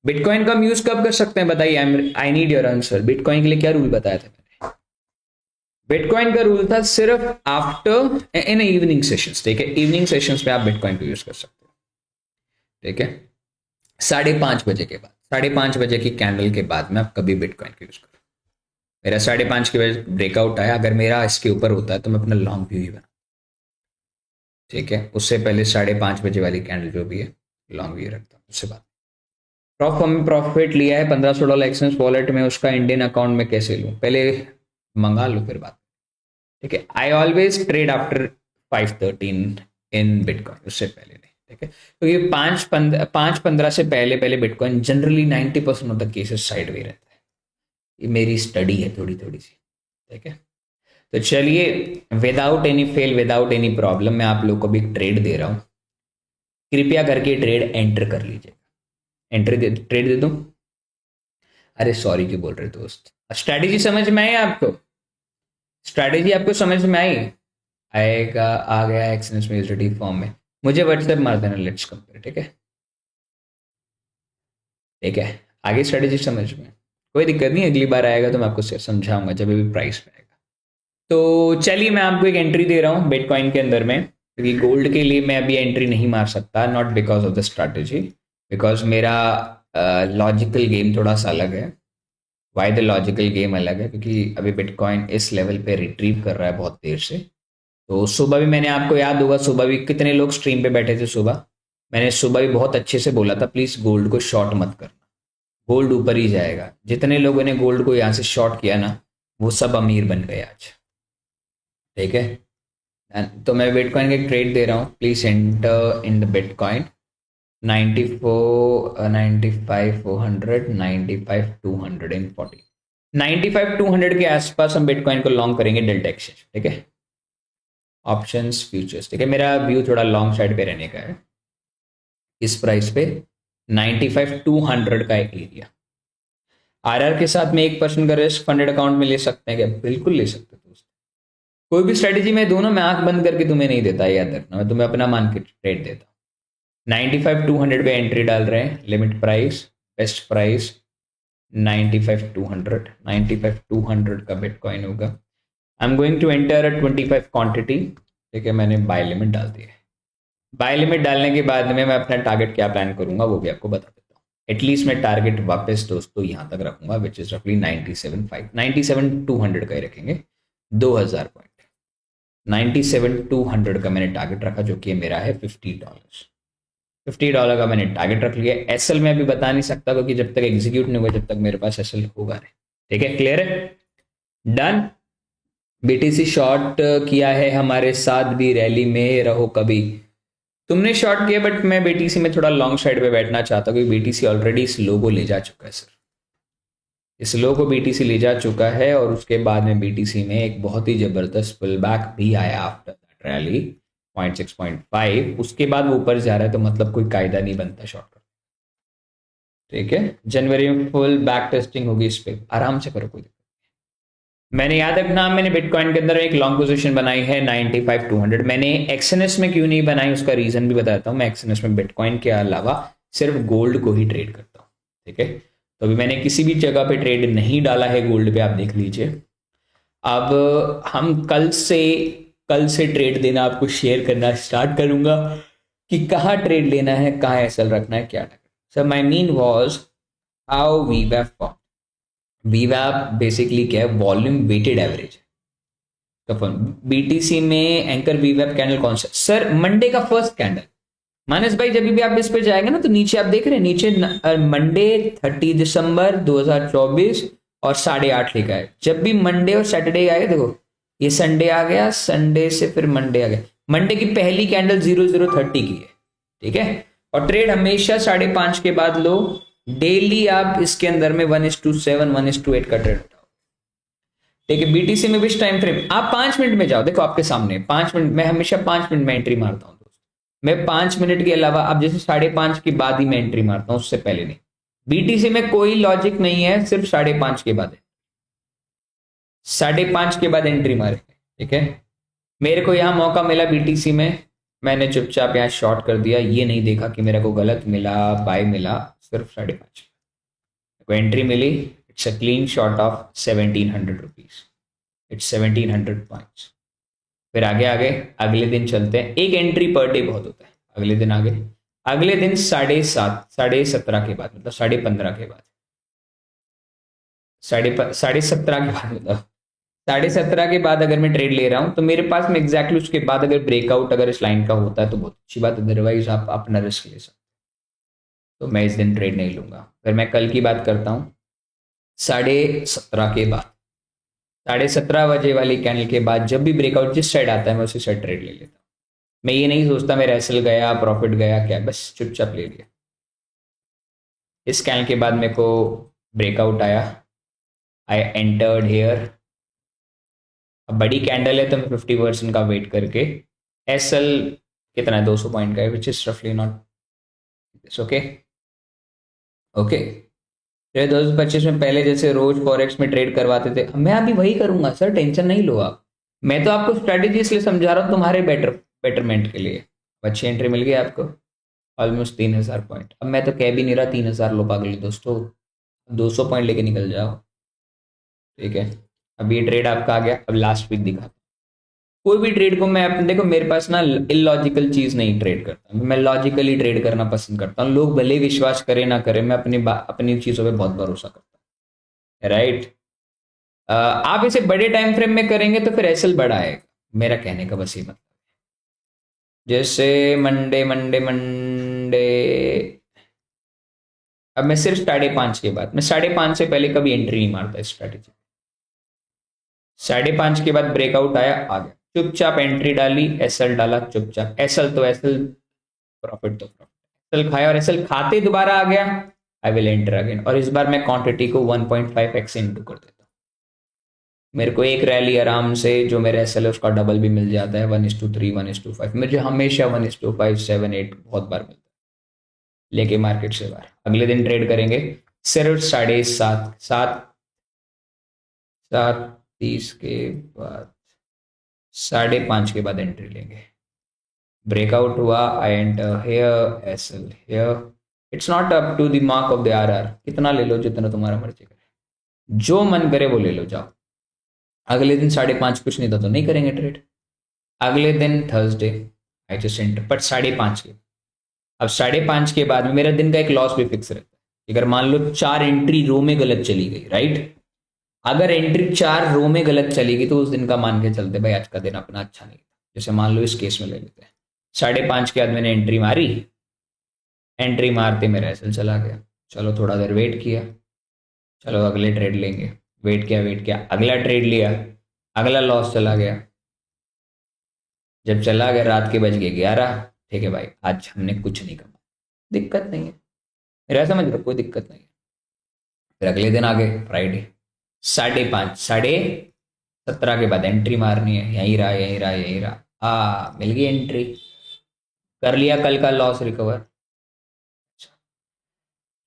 बिटकॉइन का हम यूज कब कर सकते हैं बताइए? I need your answer. Bitcoin के लिए क्या रूल बताया था मैंने? बिटकॉइन का रूल था सिर्फ आफ्टर इन इवनिंग सेशंस, ठीक है। इवनिंग सेशंस में आप बिटकॉइन को यूज कर सकते हो, ठीक है। 5:30 बजे के बाद, 5:30 बजे की कैंडल के बाद में आप कभी बिटकॉइन को यूज करो। मेरा 5:30 के बजे ब्रेकआउट आया, अगर मेरा इसके ऊपर होता है तो मैं अपना लॉन्ग व्यू ही बना, ठीक है। उससे पहले 5:30 बजे वाली कैंडल जो भी है लॉन्ग व्यू रखता हूँ, उससे बात। प्रॉफिट लिया है $1500 एक्सचेंज वॉलेट में, उसका इंडियन अकाउंट में कैसे लूँ? पहले मंगा लो फिर बात, ठीक है। I always trade after 5:13 in bitcoin, उससे पहले नहीं, ठीक है। तो ये 5:15 से पहले पहले bitcoin generally 90% of the cases side way रहता है। ये मेरी स्टडी है थोड़ी थोड़ी सी, ठीक है। तो चलिए, without any fail, without any problem, मैं आप लोग को भी ट्रेड दे रहा हूँ, कृपया करके ट्रेड एंटर कर लीजिए। ट्रेड दे दूं? अरे सॉरी क्यों बोल रहे दोस्त, स्ट्रैटेजी समझ में आई आपको? स्ट्रैटेजी आपको समझ में आई? आएगा, आ गया एक्सनेस में यूएसडी फॉर्म में, मुझे व्हाट्सएप मार देना, लेट्स कंपेयर, ठीक है। ठीक है, आगे स्ट्रेटेजी समझ में कोई दिक्कत नहीं, अगली बार आएगा तो मैं आपको समझाऊंगा जब भी प्राइस में आएगा। तो चलिए मैं आपको एक एंट्री दे रहा हूँ बिटकॉइन के अंदर में, क्योंकि गोल्ड के लिए मैं अभी एंट्री नहीं मार सकता, not because of the strategy, because मेरा लॉजिकल गेम थोड़ा सा अलग है। वाई द लॉजिकल गेम अलग है, क्योंकि अभी बिटकॉइन इस लेवल पे रिट्रीव कर रहा है बहुत देर से। तो सुबह भी मैंने, आपको याद होगा सुबह भी कितने लोग स्ट्रीम पे बैठे थे सुबह, मैंने सुबह भी बहुत अच्छे से बोला था प्लीज़ गोल्ड को शॉर्ट मत करना, गोल्ड ऊपर ही जाएगा। जितने लोगों ने गोल्ड को यहाँ से शॉर्ट किया ना, वो सब अमीर बन गए आज। ठीक है, तो मैं बिटकॉइन का एक ट्रेड दे रहा हूँ, please enter in the bitcoin 94 95 400 95 240 95 200 के आसपास हम बिटकॉइन को लॉन्ग करेंगे डेल्टा एक्सचेंज। ठीक है, ऑप्शंस फ्यूचर्स। ठीक है, मेरा व्यू थोड़ा लॉन्ग साइड पे रहने का है इस प्राइस पे, 95 200 का एक एरिया। आरआर के साथ में 1% का रिस्क फंडेड अकाउंट में ले सकते हैं क्या? बिल्कुल ले सकते हो दोस्त। कोई भी स्ट्रेटेजी में दोनों मैं आंख बंद करके तुम्हें नहीं देता, याद रखना, मैं तुम्हें अपना मान के ट्रेड देता हूँ। 95 200 पे एंट्री डाल रहे हैं, लिमिट प्राइस, बेस्ट प्राइस 95 200 का बिटकॉइन होगा। I am going to enter 25 quantity. ठीक है, मैंने बाय लिमिट डाल दी है। बाय लिमिट डालने के बाद में मैं अपना टारगेट क्या प्लान करूंगा वो भी आपको बता देता हूँ। एटलीस्ट मैं टारगेट वापस दोस्तों यहाँ तक रखूंगा, विच इज रफली 97 200 का ही रखेंगे, 2000 पॉइंट। 97 200 का मैंने टारगेट रखा, जो कि मेरा है $50। $50 का मैंने टारगेट रख लिया। एसएल में अभी बता नहीं सकता, क्योंकि जब तक एग्जीक्यूट नहीं होगा जब तक मेरे पास एसएल होगा नहीं। ठीक है, क्लियर है, डन। बीटीसी शॉर्ट किया है हमारे साथ भी, रैली में रहो कभी। तुमने शॉर्ट किया, बट मैं बीटीसी में थोड़ा लॉन्ग साइड पे बैठना चाहता हूँ, क्योंकि बीटीसी ऑलरेडी इस लो को ले जा चुका है सर, इस लो को बीटीसी ले जा चुका है। और उसके बाद में बीटीसी में एक बहुत ही जबरदस्त पुल बैक भी आया आफ्टर दैट रैली 0.6 0.5, उसके बाद वो ऊपर जा रहा है, तो मतलब कोई कायदा नहीं बनता शॉर्ट का। ठीक है, जनवरी में फुल बैक टेस्टिंग होगी, इस पे आराम से करो, कोई दिक्कत नहीं। मैंने याद रखना, मैंने बिटकॉइन के अंदर एक लॉन्ग पोजीशन बनाई है 95 200। मैंने एक्सएनएस में क्यों नहीं बनाई उसका रीजन भी बताता हूँ। मैं एक्सएनएस में बिटकॉइन के अलावा सिर्फ गोल्ड को ही ट्रेड करता हूँ। ठीक है, तो अभी मैंने किसी भी जगह पे ट्रेड नहीं डाला है गोल्ड पे, आप देख लीजिए। अब हम कल से ट्रेड देना आपको शेयर करना स्टार्ट करूंगा, कि कहाँ ट्रेड लेना है, कहाँ एसएल रखना है, क्या। Sir my mean was how वीवैप फॉर्म। वीवैप बेसिकली क्या है, वॉल्यूम वेटेड एवरेज। बीटीसी में एंकर वीवैप कैंडल कौन सा? सर मंडे का फर्स्ट कैंडल। मानस भाई जब भी आप इस पे जाएंगे ना, तो नीचे आप देख रहे हैं, नीचे मंडे 30 दिसंबर 2024 और 8:30 लिखा है। जब भी मंडे और सैटरडे आए, देखो ये संडे आ गया, संडे से फिर मंडे आ गया, मंडे की पहली कैंडल 0030 की है। ठीक है, और ट्रेड हमेशा 5:30 के बाद लो। डेली आप इसके अंदर में 1:7 1:8 का ट्रेड उठाओ। ठीक है, बीटीसी में भी टाइम फ्रेम आप 5 मिनट में जाओ, देखो आपके सामने 5 मिनट, मैं हमेशा 5 मिनट में एंट्री मारता हूँ दोस्त। मैं 5 मिनट के अलावा, अब जैसे 5:30 के बाद ही मैं एंट्री मारता हूँ, उससे पहले नहीं। बीटीसी में कोई लॉजिक नहीं है, सिर्फ 5:30 के बाद है, 5:30 के बाद एंट्री मारे। ठीक है, मेरे को यहाँ मौका मिला बीटीसी में, मैंने चुपचाप यहाँ शॉर्ट कर दिया, ये नहीं देखा कि मेरे को गलत मिला बाय मिला, सिर्फ 5:30 को एंट्री मिली। It's a clean shot of 1700 rupees, it's 1700 points. फिर आगे अगले दिन चलते हैं, एक एंट्री पर डे बहुत होता है। अगले दिन अगले दिन 17:30 के बाद, मतलब 15:30 के बाद, 17:30 के बाद, मतलब 17:30 के बाद अगर मैं ट्रेड ले रहा हूं, तो मेरे पास में एग्जैक्टली उसके बाद अगर ब्रेकआउट अगर इस लाइन का होता है तो बहुत अच्छी बात, अदरवाइज आप अपना रिस्क ले सकते। तो मैं इस दिन ट्रेड नहीं लूंगा। फिर मैं कल की बात करता हूँ, 17:30 के बाद, 17:30 बजे वाली कैंडल के बाद जब भी ब्रेकआउट जिस साइड आता है मैं उसी साइड ट्रेड ले लेता हूँ। मैं ये नहीं सोचता मेरा एसएल गया, प्रॉफिट गया, क्या, बस चुपचाप ले लिया। इस कैंडल के बाद मेरे को ब्रेकआउट आया, आई एंटर्ड हेयर। अब बड़ी कैंडल है तो मैं 50% का वेट करके, एसएल कितना है, 200 पॉइंट का है, विच इज रफली नॉट ओके। ओके, 2025 में पहले जैसे रोज फॉरेक्स में ट्रेड करवाते थे, मैं अभी वही करूंगा सर, टेंशन नहीं लो आप। मैं तो आपको स्ट्रेटेजी इसलिए समझा रहा हूँ तुम्हारे बेटरमेंट के लिए। अच्छी एंट्री मिल गई आपको, ऑलमोस्ट 3,000 पॉइंट। अब मैं तो कह भी नहीं रहा 3,000 लो पागल दोस्तों, 200 पॉइंट लेके निकल जाओ। ठीक है, अब ये ट्रेड आपका आ गया। अब लास्ट वीक दिखा, कोई भी ट्रेड को मैं अपने, देखो मेरे पास ना इलॉजिकल चीज नहीं ट्रेड करता, मैं लॉजिकली ट्रेड करना पसंद करता हूँ। लोग भले ही विश्वास करें ना करें, मैं अपनी चीजों पे बहुत भरोसा करता हूँ, राइट। आप इसे बड़े टाइम फ्रेम में करेंगे तो फिर एसएल बड़ा आएगा, मेरा कहने का बस ये मतलब। जैसे मंडे मंडे मंडे, अब मैं सिर्फ 5:30 के बाद, मैं 5:30 से पहले कभी एंट्री नहीं मारता स्ट्रैटेजी। 5:30 के बाद ब्रेकआउट आया, आ गया, चुपचाप एंट्री डाली, एसएल डाला चुपचाप, एसएल तो एसएल, प्रॉफिट तो प्रॉफिट, एसएल खाया और एसएल खाते दोबारा आ गया, आई विल एंटर अगेन। और इस बार मैं क्वांटिटी को 1.5x इंटू कर देता हूँ। मेरे को एक रैली आराम से जो मेरा एसएल है उसका डबल भी मिल जाता है, 1:3 1:5, मुझे हमेशा 1:5 7 8 बहुत बार मिलता है लेके मार्केट से बाहर। अगले दिन ट्रेड करेंगे सिर्फ 7:30, 7:30 के बाद, 5:30 के बाद एंट्री लेंगे। ब्रेकआउट हुआ, I enter here, SL here. It's not up to the mark of the RR, कितना ले लो जितना तुम्हारा मर्जी करे, जो मन करे वो ले लो जाओ। अगले दिन 5:30 कुछ नहीं था तो नहीं करेंगे ट्रेड। अगले दिन Thursday, I just enter, but 5:30 के, अब 5:30 के बाद मेरा दिन का एक लॉस भी फिक्स रहता है। अगर मान लो 4 एंट्री रो में गलत चली गई, राइट, अगर एंट्री 4 रो में गलत चली गई तो उस दिन का मान के चलते भाई आज का दिन अपना अच्छा नहीं था। जैसे मान लो इस केस में ले लेते हैं, 5:30 के बाद मैंने एंट्री मारी, एंट्री मारते मेरा एसएल चला गया, चलो थोड़ा देर वेट किया, चलो अगले ट्रेड लेंगे, वेट किया, अगला ट्रेड लिया, अगला लॉस चला गया। जब चला गया रात के बज गए 11, ठीक है भाई आज हमने कुछ नहीं कमा, दिक्कत नहीं है, मेरा समझ लो कोई दिक्कत नहीं है। फिर अगले दिन आ गए फ्राइडे, 5:30, 17:30 के बाद एंट्री मारनी है, यहीं रहा यहीं रहा यहीं रहा, मिल गई एंट्री, कर लिया कल का लॉस रिकवर।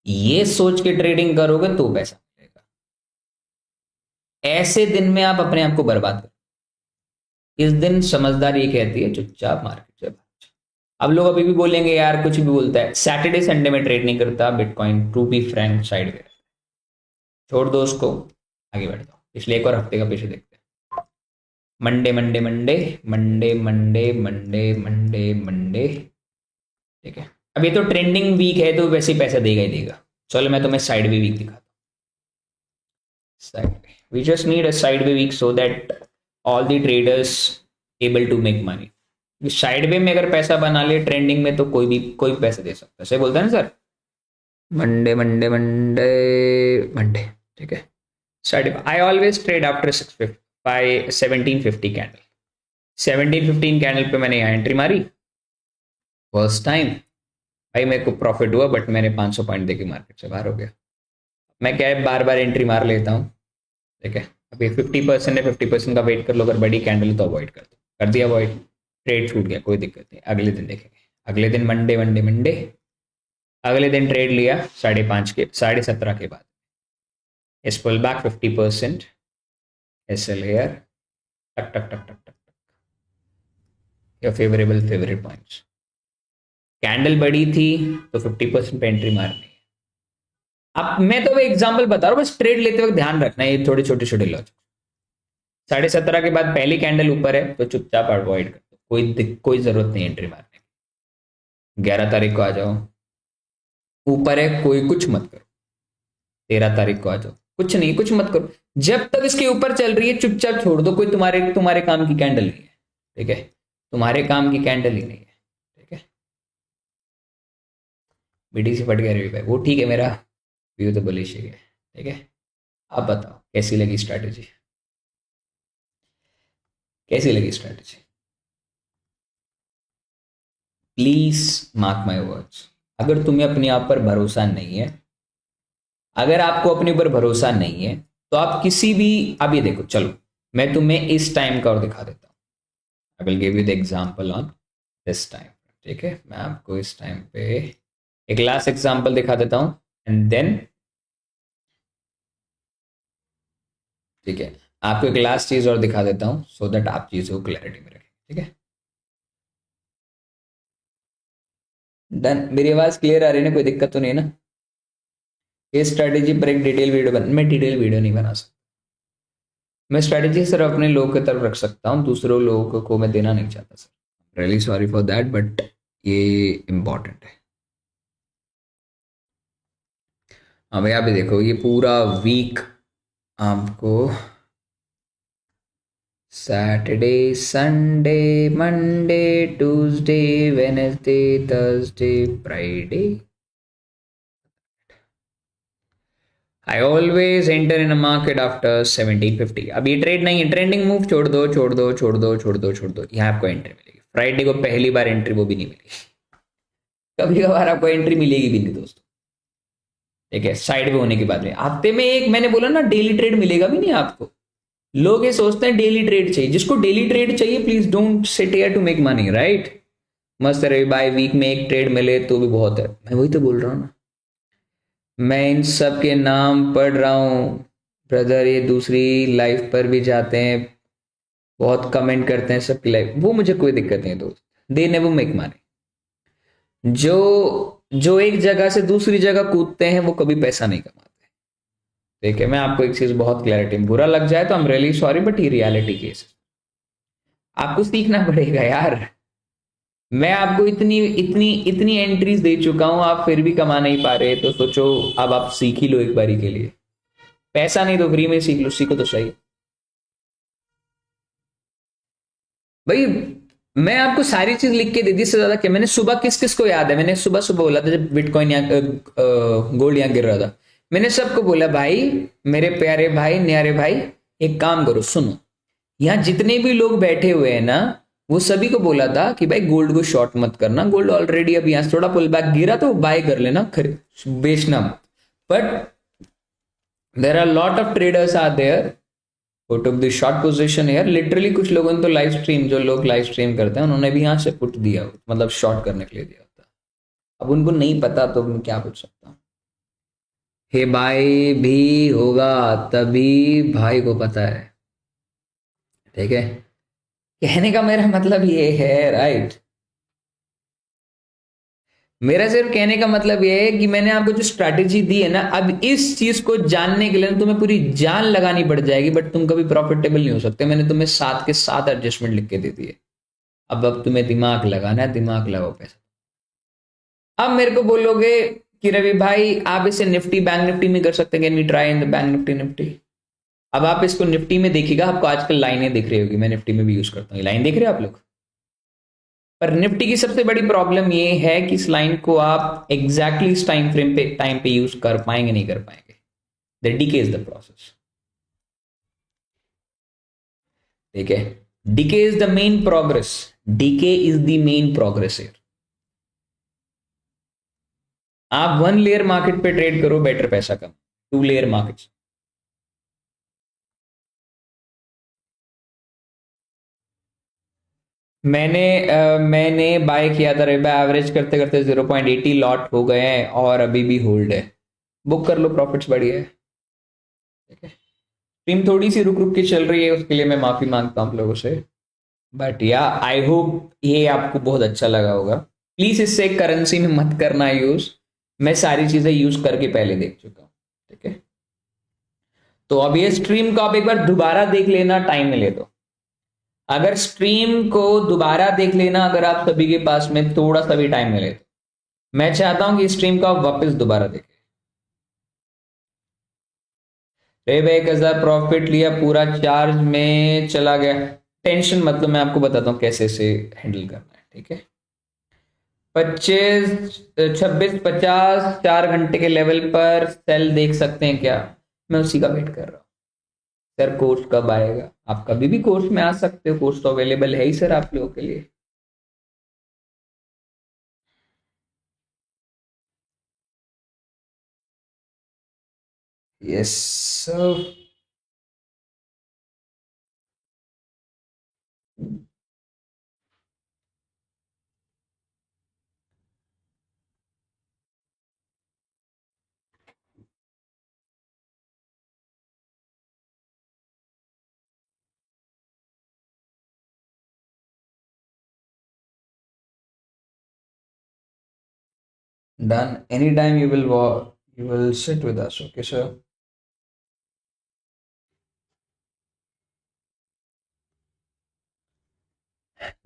ये सोच के ट्रेडिंग करोगे तो पैसा मिलेगा, ऐसे दिन में आप अपने आप को बर्बाद करो। इस दिन समझदारी ये कहती है चुपचाप मार्केट से भाग जाओ। अब लोग अभी भी बोलेंगे यार कुछ भी बोलता है, सैटरडे संडे में ट्रेड नहीं करता bitcoin, to be frank side में, छोड़ दो उसको, आगे बढ़ जाओ। पिछले एक और हफ्ते का पीछे देखते हैं, Monday Monday Monday Monday Monday Monday Monday Monday, ठीक है। अब ये तो ट्रेंडिंग वीक है तो वैसे ही पैसा देगा ही देगा। चलो मैं तुम्हें साइड वे वीक दिखाता हूँ। Sideways, we just need a sideways week so that all the traders able to make money. Sideways में अगर पैसा बना ले ट्रेंडिंग में तो कोई पैसा दे सकता है, सही बोलता है ना sir. Monday Monday Monday Monday, ठीक है। Side I always trade after 1750 candle, 1715 candle पे मैंने यहाँ एंट्री मारी फर्स्ट टाइम, भाई मेरे को प्रॉफिट हुआ बट मैंने 500 पॉइंट देके मार्केट से बाहर हो गया। मैं क्या है बार बार एंट्री मार लेता हूँ, ठीक है। अभी 50% है, 50% का वेट कर लो, अगर बड़ी कैंडल तो अवॉइड कर दो, कर दिया अवॉइड, ट्रेड छूट गया कोई दिक्कत नहीं, अगले दिन देखेंगे। अगले दिन मंडे मंडे मंडे, अगले दिन ट्रेड लिया 5:30 के, 17:30 के बाद, इस पुल बैक 50%, एसएल हेयर, टक टक टक टक टक, your favourable favourite points. Candle बड़ी थी तो 50% पे एंट्री मारनी है। अब मैं तो एग्जांपल बता रहा हूँ, बस ट्रेड लेते वक्त ध्यान रखना है ये थोड़े छोटे छोटे लॉजिक। 17:30 के बाद पहली कैंडल ऊपर है तो चुपचाप अवॉइड कर दो, कोई जरूरत नहीं एंट्री मारने की। 11 तारीख को आ जाओ, ऊपर है कोई कुछ मत करो। 13 तारीख को आ जाओ, कुछ नहीं, कुछ मत करो, जब तक इसके ऊपर चल रही है चुपचाप छोड़ दो, कोई तुम्हारे काम की कैंडल नहीं है, ठीक है, तुम्हारे काम की कैंडल ही नहीं है, ठीक है। बीटीसी फट गया रवि भाई, वो ठीक है, मेरा व्यू तो बुलिश ही है, ठीक है। आप बताओ कैसी लगी स्ट्रैटेजी, कैसी लगी strategy, please mark my words. अगर तुम्हें अपने आप पर भरोसा नहीं है, अगर आपको अपने ऊपर भरोसा नहीं है तो आप किसी भी, अब ये देखो चलो मैं तुम्हें इस टाइम का और दिखा देता हूँ, I will give you the example on this time, ठीक है। मैं आपको इस टाइम पे एक लास्ट एग्जांपल दिखा देता हूँ एंड देन, ठीक है, आपको एक लास्ट चीज और दिखा देता हूँ सो दैट आप चीजों को क्लैरिटी में रखें, ठीक है। डन। मेरी आवाज क्लियर आ रही है ना, कोई दिक्कत तो नहीं है ना? ये स्ट्रैटेजी पर एक डिटेल वीडियो मैं डिटेल वीडियो नहीं बना सकता। मैं स्ट्रैटेजी सिर्फ अपने लोगों की तरफ रख सकता हूँ, दूसरों लोगों को मैं देना नहीं चाहता sir. Really sorry for that, but ये इम्पोर्टेंट है। हाँ भैया, अभी देखो ये पूरा वीक आपको Saturday, Sunday, Monday, Tuesday, Wednesday, Thursday, Friday. I always enter in a market after 1750। अब ये ट्रेड नहीं है, ट्रेंडिंग मूव छोड़ दो, छोड़ दो, छोड़ दो, छोड़ दो, छोड़ दो। यहाँ आपको एंट्री मिलेगी फ्राइडे को, पहली बार एंट्री, वो भी नहीं मिलेगी। कभी कभार आपको एंट्री मिलेगी भी नहीं दोस्तों। ठीक है, साइड पे होने की बात नहीं, हफ्ते में एक, मैंने बोला ना डेली ट्रेड मिलेगा भी नहीं आपको। लोग ये सोचते हैं डेली ट्रेड चाहिए, जिसको डेली ट्रेड चाहिए please don't sit here to make money, right? मस्त रहे बाय, वीक में एक ट्रेड मिले तो भी बहुत है। मैं वही तो बोल रहा हूँ ना, मैं इन सब के नाम पढ़ रहा हूँ ब्रदर। ये दूसरी लाइफ पर भी जाते हैं, बहुत कमेंट करते हैं सबकी लाइफ, वो मुझे कोई दिक्कत नहीं है दोस्त। They never make money. जो जो एक जगह से दूसरी जगह कूदते हैं वो कभी पैसा नहीं कमाते। देखिए, मैं आपको एक चीज बहुत क्लैरिटी, बुरा लग जाए तो I am really sorry, but ये रियलिटी केस है। आपको सीखना पड़ेगा यार। मैं आपको इतनी इतनी इतनी एंट्रीज दे चुका हूं, आप फिर भी कमा नहीं पा रहे, तो सोचो अब आप सीख ही लो एक बारी के लिए। पैसा नहीं तो फ्री में सीख लो, सीखो तो सही। भाई, मैं आपको सारी चीज लिख के दे दी, इससे ज्यादा क्या? मैंने सुबह किस किस को याद है, मैंने सुबह सुबह बोला था जब बिटकॉइन यहाँ गोल्ड यहाँ गिर रहा था, मैंने सबको बोला भाई, मेरे प्यारे भाई, न्यारे भाई, एक काम करो, सुनो। यहाँ जितने भी लोग बैठे हुए हैं ना, वो सभी को बोला था कि भाई गोल्ड को शॉर्ट मत करना, गोल्ड ऑलरेडी अब यहाँ से थोड़ा पुल बैक गिरा तो बाय कर लेना, बेचना मत। But there are lot of traders are there who took the short position here, literally कुछ लोगों ने तो लाइव स्ट्रीम, जो लोग लाइव स्ट्रीम करते हैं उन्होंने भी यहाँ से पुट दिया, मतलब शॉर्ट करने के लिए दिया होता। अब उनको नहीं पता तो मैं क्या पूछ सकता हूँ। हे भाई भी होगा तभी भाई को पता है। ठीक है, कहने का मेरा मतलब ये है, राइट? मेरा सिर्फ कहने का मतलब ये है कि मैंने आपको जो स्ट्रैटेजी दी है ना, अब इस चीज को जानने के लिए ना तुम्हें पूरी जान लगानी पड़ जाएगी, बट तुम कभी प्रॉफिटेबल नहीं हो सकते। मैंने तुम्हें 7 के 7 एडजस्टमेंट लिख के दे दिए। अब तुम्हें दिमाग लगाना है, दिमाग लगाओ पैसा। अब मेरे को बोलोगे कि रवि भाई आप इसे निफ्टी, बैंक निफ्टी में कर सकते हैं, can we try in the bank Nifty Nifty? अब आप इसको निफ्टी में देखिएगा, आपको आजकल लाइनें दिख रही होगी, मैं निफ्टी में भी यूज करता हूँ, ये लाइन देख रहे हो आप लोग? पर निफ्टी की सबसे बड़ी प्रॉब्लम ये है कि इस लाइन को आप एग्जैक्टली इस टाइम पे यूज कर पाएंगे, नहीं कर पाएंगे। The DK is the process. ठीक है, DK is the main progress. DK is the main progress है। आप 1 लेयर मार्केट पे ट्रेड करो, बेटर पैसा कम। 2 लेयर मार्केट। मैंने बाय किया था रेबा, एवरेज करते करते 0.80 लॉट हो गए हैं और अभी भी होल्ड है। बुक कर लो, प्रॉफिट्स बढ़िया है। ठीक है, टीम थोड़ी सी रुक रुक के चल रही है, उसके लिए मैं माफी मांगता हूँ आप लोगों से। बट या आई होप ये आपको बहुत अच्छा लगा होगा। प्लीज इससे करेंसी में मत करना यूज। मैं सारी चीजें यूज करके पहले देख चुका हूँ। ठीक है, तो अब ये स्ट्रीम को आप एक बार दोबारा देख लेना, टाइम मिले तो। अगर स्ट्रीम को दोबारा देख लेना, अगर आप सभी के पास में थोड़ा सा भी टाइम मिले तो, मैं चाहता हूं कि स्ट्रीम को आप वापस दोबारा देखें। रे भाई 1,000 प्रॉफिट लिया, पूरा चार्ज में चला गया। टेंशन मतलब, मैं आपको बताता हूँ कैसे से हैंडल करना है। ठीक है, 25, 26, 50 4 घंटे के लेवल पर सेल देख सकते हैं क्या? मैं उसी का वेट कर रहा हूँ। सर कोर्स कब आएगा? आप कभी भी कोर्स में आ सकते हो, कोर्स तो अवेलेबल है ही सर आप लोगों के लिए। Yes sir. Done, any time you will sit with us, okay sir?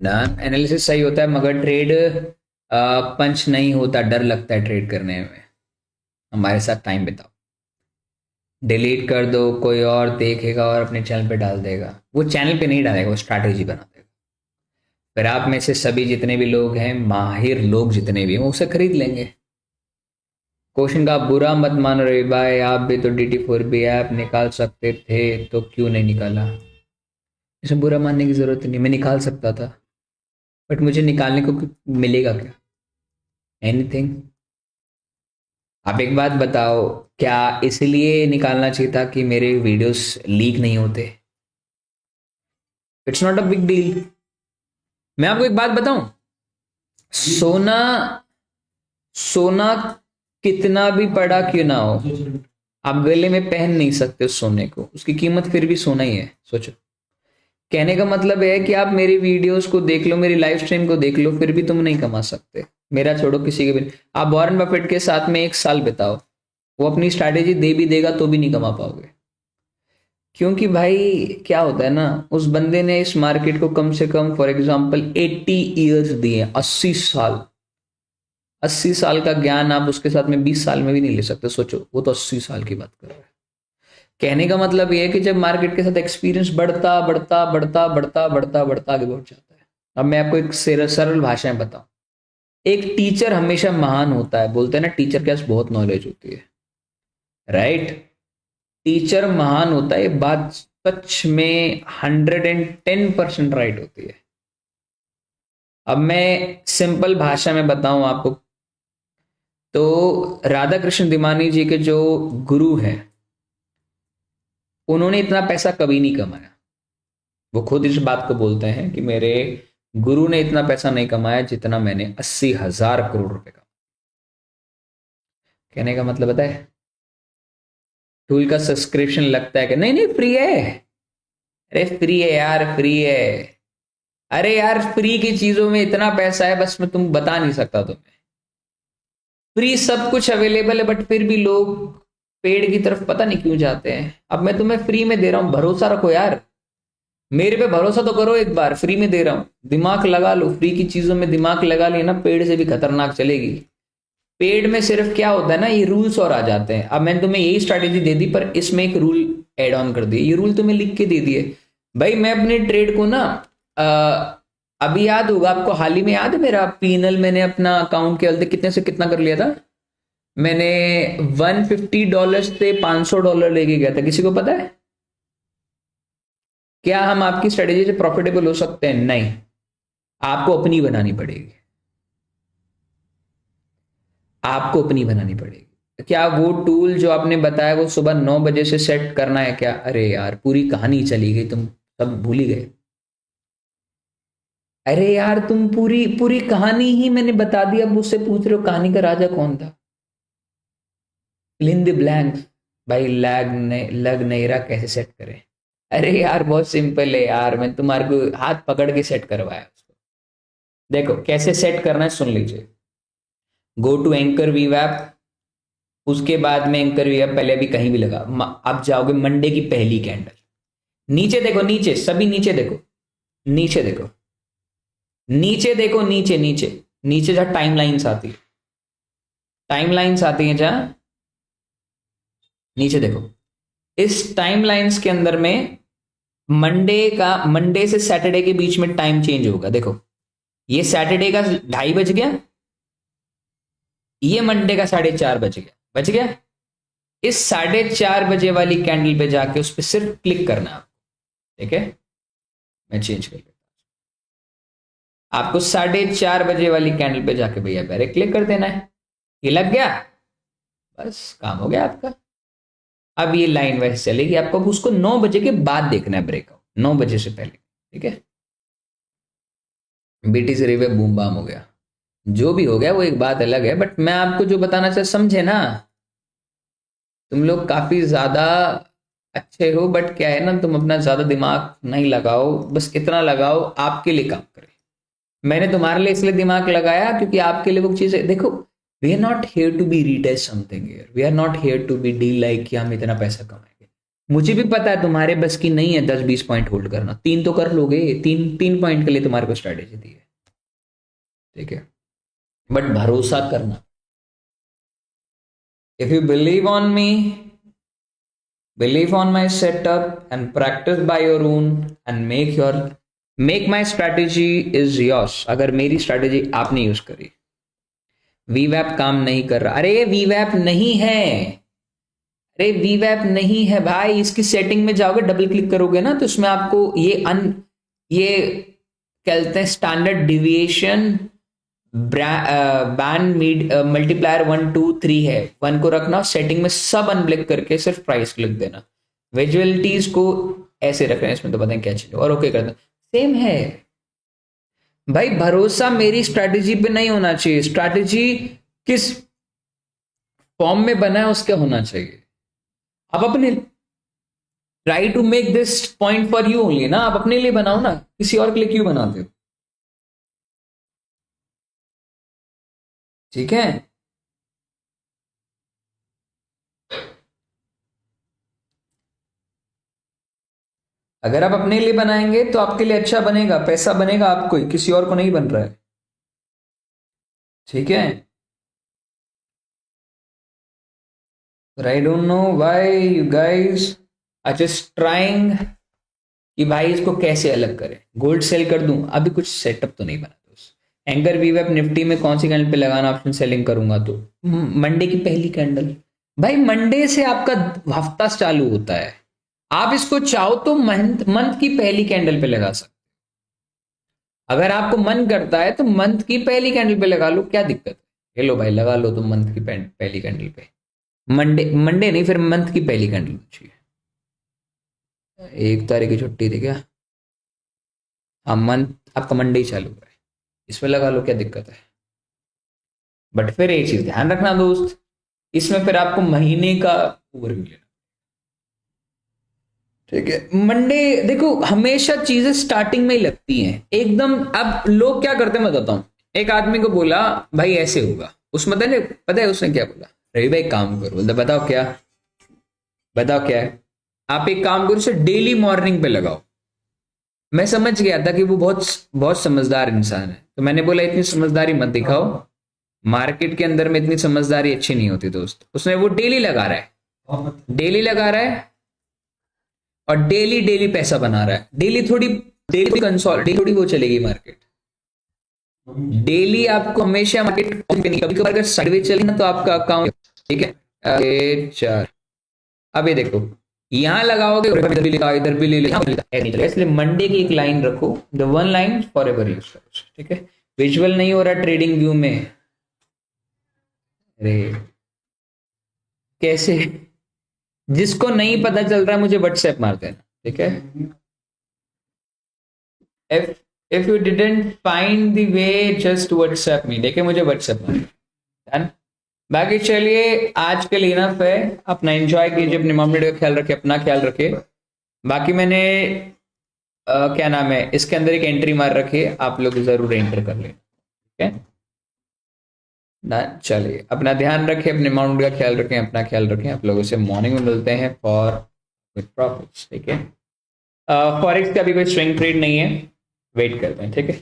Done, analysis सही होता है मगर ट्रेड पंच नहीं होता, डर लगता है ट्रेड करने में। हमारे साथ टाइम बिताओ, डिलीट कर दो, कोई और देखेगा और अपने चैनल पे डाल देगा। वो चैनल पे नहीं डालेगा, वो स्ट्रैटेजी बना देगा। फिर आप में से सभी जितने भी लोग हैं, माहिर लोग जितने भी हैं, वो उसे खरीद लेंगे। क्वेश्चन का बुरा मत मानो रे भाई, आप भी तो DT4 भी ऐप निकाल सकते थे तो क्यों नहीं निकाला? इसमें बुरा मानने की जरूरत नहीं, मैं निकाल सकता था, बट मुझे निकालने को मिलेगा क्या? एनीथिंग। आप एक बात बताओ, क्या इसलिए निकालना चाहिए था कि मेरे वीडियोस लीक नहीं होते? It's not a big deal. मैं आपको एक बात बताऊं, सोना सोना कितना भी बड़ा क्यों ना हो, आप गले में पहन नहीं सकते उस सोने को, उसकी कीमत फिर भी सोना ही है। सोचो, कहने का मतलब है कि आप मेरी वीडियोस को देख लो, मेरी लाइव स्ट्रीम को देख लो, फिर भी तुम नहीं कमा सकते। मेरा छोड़ो, किसी के भी। आप वॉरेन बफेट के साथ में 1 साल बिताओ, वो अपनी स्ट्रैटेजी दे भी देगा तो भी नहीं कमा पाओगे। क्योंकि भाई क्या होता है ना, उस बंदे ने इस मार्केट को कम से कम फॉर एग्जांपल 80 ईयर्स दिए, 80 साल। 80 साल का ज्ञान आप उसके साथ में 20 साल में भी नहीं ले सकते। सोचो, वो तो 80 साल की बात कर रहा है। कहने का मतलब ये है कि जब मार्केट के साथ एक्सपीरियंस बढ़ता बढ़ता बढ़ता बढ़ता बढ़ता बढ़ता आगे बढ़ जाता है। अब मैं आपको एक सरल भाषा में बताऊं, एक टीचर हमेशा महान होता है, बोलते हैं ना टीचर के पास बहुत नॉलेज होती है, राइट? टीचर महान होता है, ये बात सच में 110% राइट होती है। अब मैं सिंपल भाषा में बताऊं आपको, तो राधा कृष्ण दिमानी जी के जो गुरु हैं, उन्होंने इतना पैसा कभी नहीं कमाया। वो खुद इस बात को बोलते हैं कि मेरे गुरु ने इतना पैसा नहीं कमाया जितना मैंने 80,000 करोड़ रुपए का। कहने का मतलब पता है, टूल का सब्सक्रिप्शन लगता है कि नहीं नहीं फ्री है। अरे फ्री है यार, फ्री है। अरे यार, फ्री की चीजों में इतना पैसा है, बस मैं तुम बता नहीं सकता तुम्हें। फ्री सब कुछ अवेलेबल है, बट फिर भी लोग पेड की तरफ पता नहीं क्यों जाते हैं। अब मैं तुम्हें फ्री में दे रहा हूं, भरोसा रखो यार, मेरे पे भरोसा तो करो। एक बार फ्री में दे रहा हूं, दिमाग लगा लो। फ्री की चीजों में दिमाग लगा लिया ना, पेड से भी खतरनाक चलेगी। पेड में सिर्फ क्या होता है ना, ये रूल्स और आ जाते हैं। अब मैंने तुम्हें यही स्ट्रैटेजी दे दी, पर इसमें एक रूल एड ऑन कर दिए। ये रूल तुम्हें लिख के दे दिए भाई। मैं अपने ट्रेड को ना अभी याद होगा आपको, हाल ही में याद है मेरा पीनल, मैंने अपना अकाउंट के हल्दे कितने से कितना कर लिया था। मैंने $150 से $500 लेके गया था। किसी को पता है? क्या हम आपकी स्ट्रेटेजी से प्रॉफिटेबल हो सकते हैं? नहीं, आपको अपनी बनानी पड़ेगी। आपको अपनी बनानी पड़ेगी। क्या वो टूल जो आपने बताया वो सुबह 9 बजे से सेट करना है क्या? अरे यार, पूरी कहानी चली गई, तुम सब भूल ही गए। अरे यार, तुम पूरी पूरी कहानी ही मैंने बता दी, अब मुझसे पूछ रहे हो कहानी का राजा कौन था? Fill in the blanks. भाई लग नहीं रहा, कैसे सेट करें? अरे यार, बहुत सिंपल है यार, मैं तुम्हारे को हाथ पकड़ के सेट करवाया उसको। देखो कैसे सेट करना है, सुन लीजिए। Go to anchor weave app, उसके बाद में एंकर वीव ऐप पहले भी कहीं भी लगा, आप जाओगे मंडे की पहली कैंडल, नीचे देखो, नीचे सभी नीचे देखो, नीचे देखो, नीचे देखो, नीचे नीचे नीचे जहां टाइमलाइंस आती है, टाइमलाइंस आती है जहां, नीचे देखो। इस टाइमलाइंस के अंदर में मंडे से सैटरडे के बीच में टाइम चेंज होगा। देखो, ये सैटरडे का 2:30 बज गया, ये मंडे का 4:30 बज गया। इस 4:30 बजे वाली कैंडल पे जाके उस पर सिर्फ क्लिक करना है आपको। ठीक है, मैं चेंज कर लेता हूं। आपको 4:30 बजे वाली कैंडल पे जाके भैया पहले क्लिक कर देना है। ये लग गया, बस काम हो गया आपका। अब ये लाइन वैसे चलेगी, आपको उसको 9 बजे के बाद देखना है, ब्रेकआउट 9 बजे से पहले। ठीक है, BTC रिवे बूम बाम हो गया, जो भी हो गया वो एक बात अलग है, बट मैं आपको जो बताना चाह, समझे ना? तुम लोग काफी ज्यादा अच्छे हो, बट क्या है ना, तुम अपना ज्यादा दिमाग नहीं लगाओ, बस इतना लगाओ आपके लिए काम करे। मैंने तुम्हारे लिए इसलिए दिमाग लगाया क्योंकि आपके लिए वो चीजें देखो। We are not here to be retest something here, we are not here to be deal like कि हम इतना पैसा कमाएंगे। मुझे भी पता है तुम्हारे बस की नहीं है 10-20 पॉइंट होल्ड करना, 3 तो कर लोगे, 3 पॉइंट के लिए तुम्हारे को स्ट्रैटेजी दी है, ठीक है, बट भरोसा करना। If you believe on me, believe on my setup and practice by your own and make my strategy is yours। अगर मेरी स्ट्रैटेजी आपने यूज करी, वीवैप काम नहीं कर रहा, अरे वीवैप नहीं है, अरे वीवैप नहीं है भाई, इसकी सेटिंग में जाओगे, डबल क्लिक करोगे ना तो उसमें आपको ये कहते हैं स्टैंडर्ड डिविएशन बैंड मल्टीप्लायर 1 2 3 है, 1 को रखना, सेटिंग में सब अनब्लिक करके सिर्फ प्राइस लिख देना, विजुअलिटीज को ऐसे रखना, इसमें तो पता है क्या चीज और ओके कर देना, सेम है भाई। भरोसा मेरी स्ट्रैटेजी पे नहीं होना चाहिए, स्ट्रैटेजी किस फॉर्म में बना है उसका होना चाहिए। आप अपने try to make this point for you only ना, आप अपने लिए बनाओ ना, किसी और के लिए क्यों बनाते हो, ठीक है। अगर आप अपने लिए बनाएंगे तो आपके लिए अच्छा बनेगा, पैसा बनेगा आपको, किसी और को नहीं बन रहा है, ठीक है। I don't know why you guys are just trying कि भाई इसको कैसे अलग करें, गोल्ड सेल कर दूं, अभी कुछ सेटअप तो नहीं बना दोस्त। एंकर वीवेप निफ्टी में कौन सी कैंडल पे लगाना, ऑप्शन सेलिंग करूंगा तो मंडे की पहली कैंडल, भाई मंडे से आपका हफ्ता चालू होता है, आप इसको चाहो तो मंथ की पहली कैंडल पे लगा सकते, अगर आपको मन करता है तो मंथ की पहली कैंडल पे लगा लो, क्या दिक्कत है, लो भाई लगा लो, तो मंथ की पहली कैंडल पे, मंडे नहीं, फिर मंथ की पहली कैंडल चाहिए। 1 तारीख की छुट्टी थी क्या, हाँ मंथ आपका मंडे ही चालू है, इसमें लगा लो, क्या दिक्कत है। बट फिर एक चीज ध्यान रखना दोस्त, इसमें फिर आपको महीने का ओवरव्यू लेना, ठीक है। मंडे देखो हमेशा चीजें स्टार्टिंग में ही लगती हैं एकदम, अब लोग क्या करते हैं मैं बताता हूं, एक आदमी को बोला भाई ऐसे होगा, उस मतलब पता है उसने क्या बोला, रवि भाई काम करो, बोलता बताओ क्या, बताओ क्या है, आप एक काम करो, उसे डेली मॉर्निंग पे लगाओ। मैं समझ गया था कि वो बहुत बहुत समझदार इंसान है, तो मैंने बोला इतनी समझदारी मत दिखाओ, मार्केट के अंदर में इतनी समझदारी अच्छी नहीं होती दोस्त। उसने वो डेली लगा रहा है, डेली लगा रहा है और डेली डेली पैसा बना रहा है, डेली कंसोल थोड़ी वो चलेगी मार्केट, डेली आपको हमेशा मार्केट, कभी कभी अगर साइडवेज चले ना तो आपका अकाउंट, ठीक है। 4 अब ये देखो यहां लगाओगे, इधर भी लिखा, इधर भी ले लिखा, इसलिए मंडे की एक लाइन रखो, the one line for ever use करो, ठीक है। विजुअल नहीं हो रहा ट्रेडिंग व्यू में, अरे कैसे, जिसको नहीं पता चल रहा है मुझे व्हाट्सएप मार देना, ठीक है। If you didn't find the way just WhatsApp me, देखिए मुझे व्हाट्सएप मार देना। बाकी चलिए आज के लिए इनफ है, अपना एंजॉय कीजिए, अपने मम्मी का ख्याल रखिए, अपना ख्याल रखिए। बाकी मैंने क्या नाम है इसके अंदर एक एंट्री मार रखी है, आप लोग जरूर एंटर कर लें, ठीक है ना। चलिए अपना ध्यान रखें, अपने माउंट का ख्याल रखें, अपना ख्याल रखें, आप लोगों से मॉर्निंग में मिलते हैं फॉर विद प्रॉफिट्स, ठीक है। फॉरेक्स का भी कोई स्विंग ट्रेड नहीं है, वेट करते हैं, ठीक है।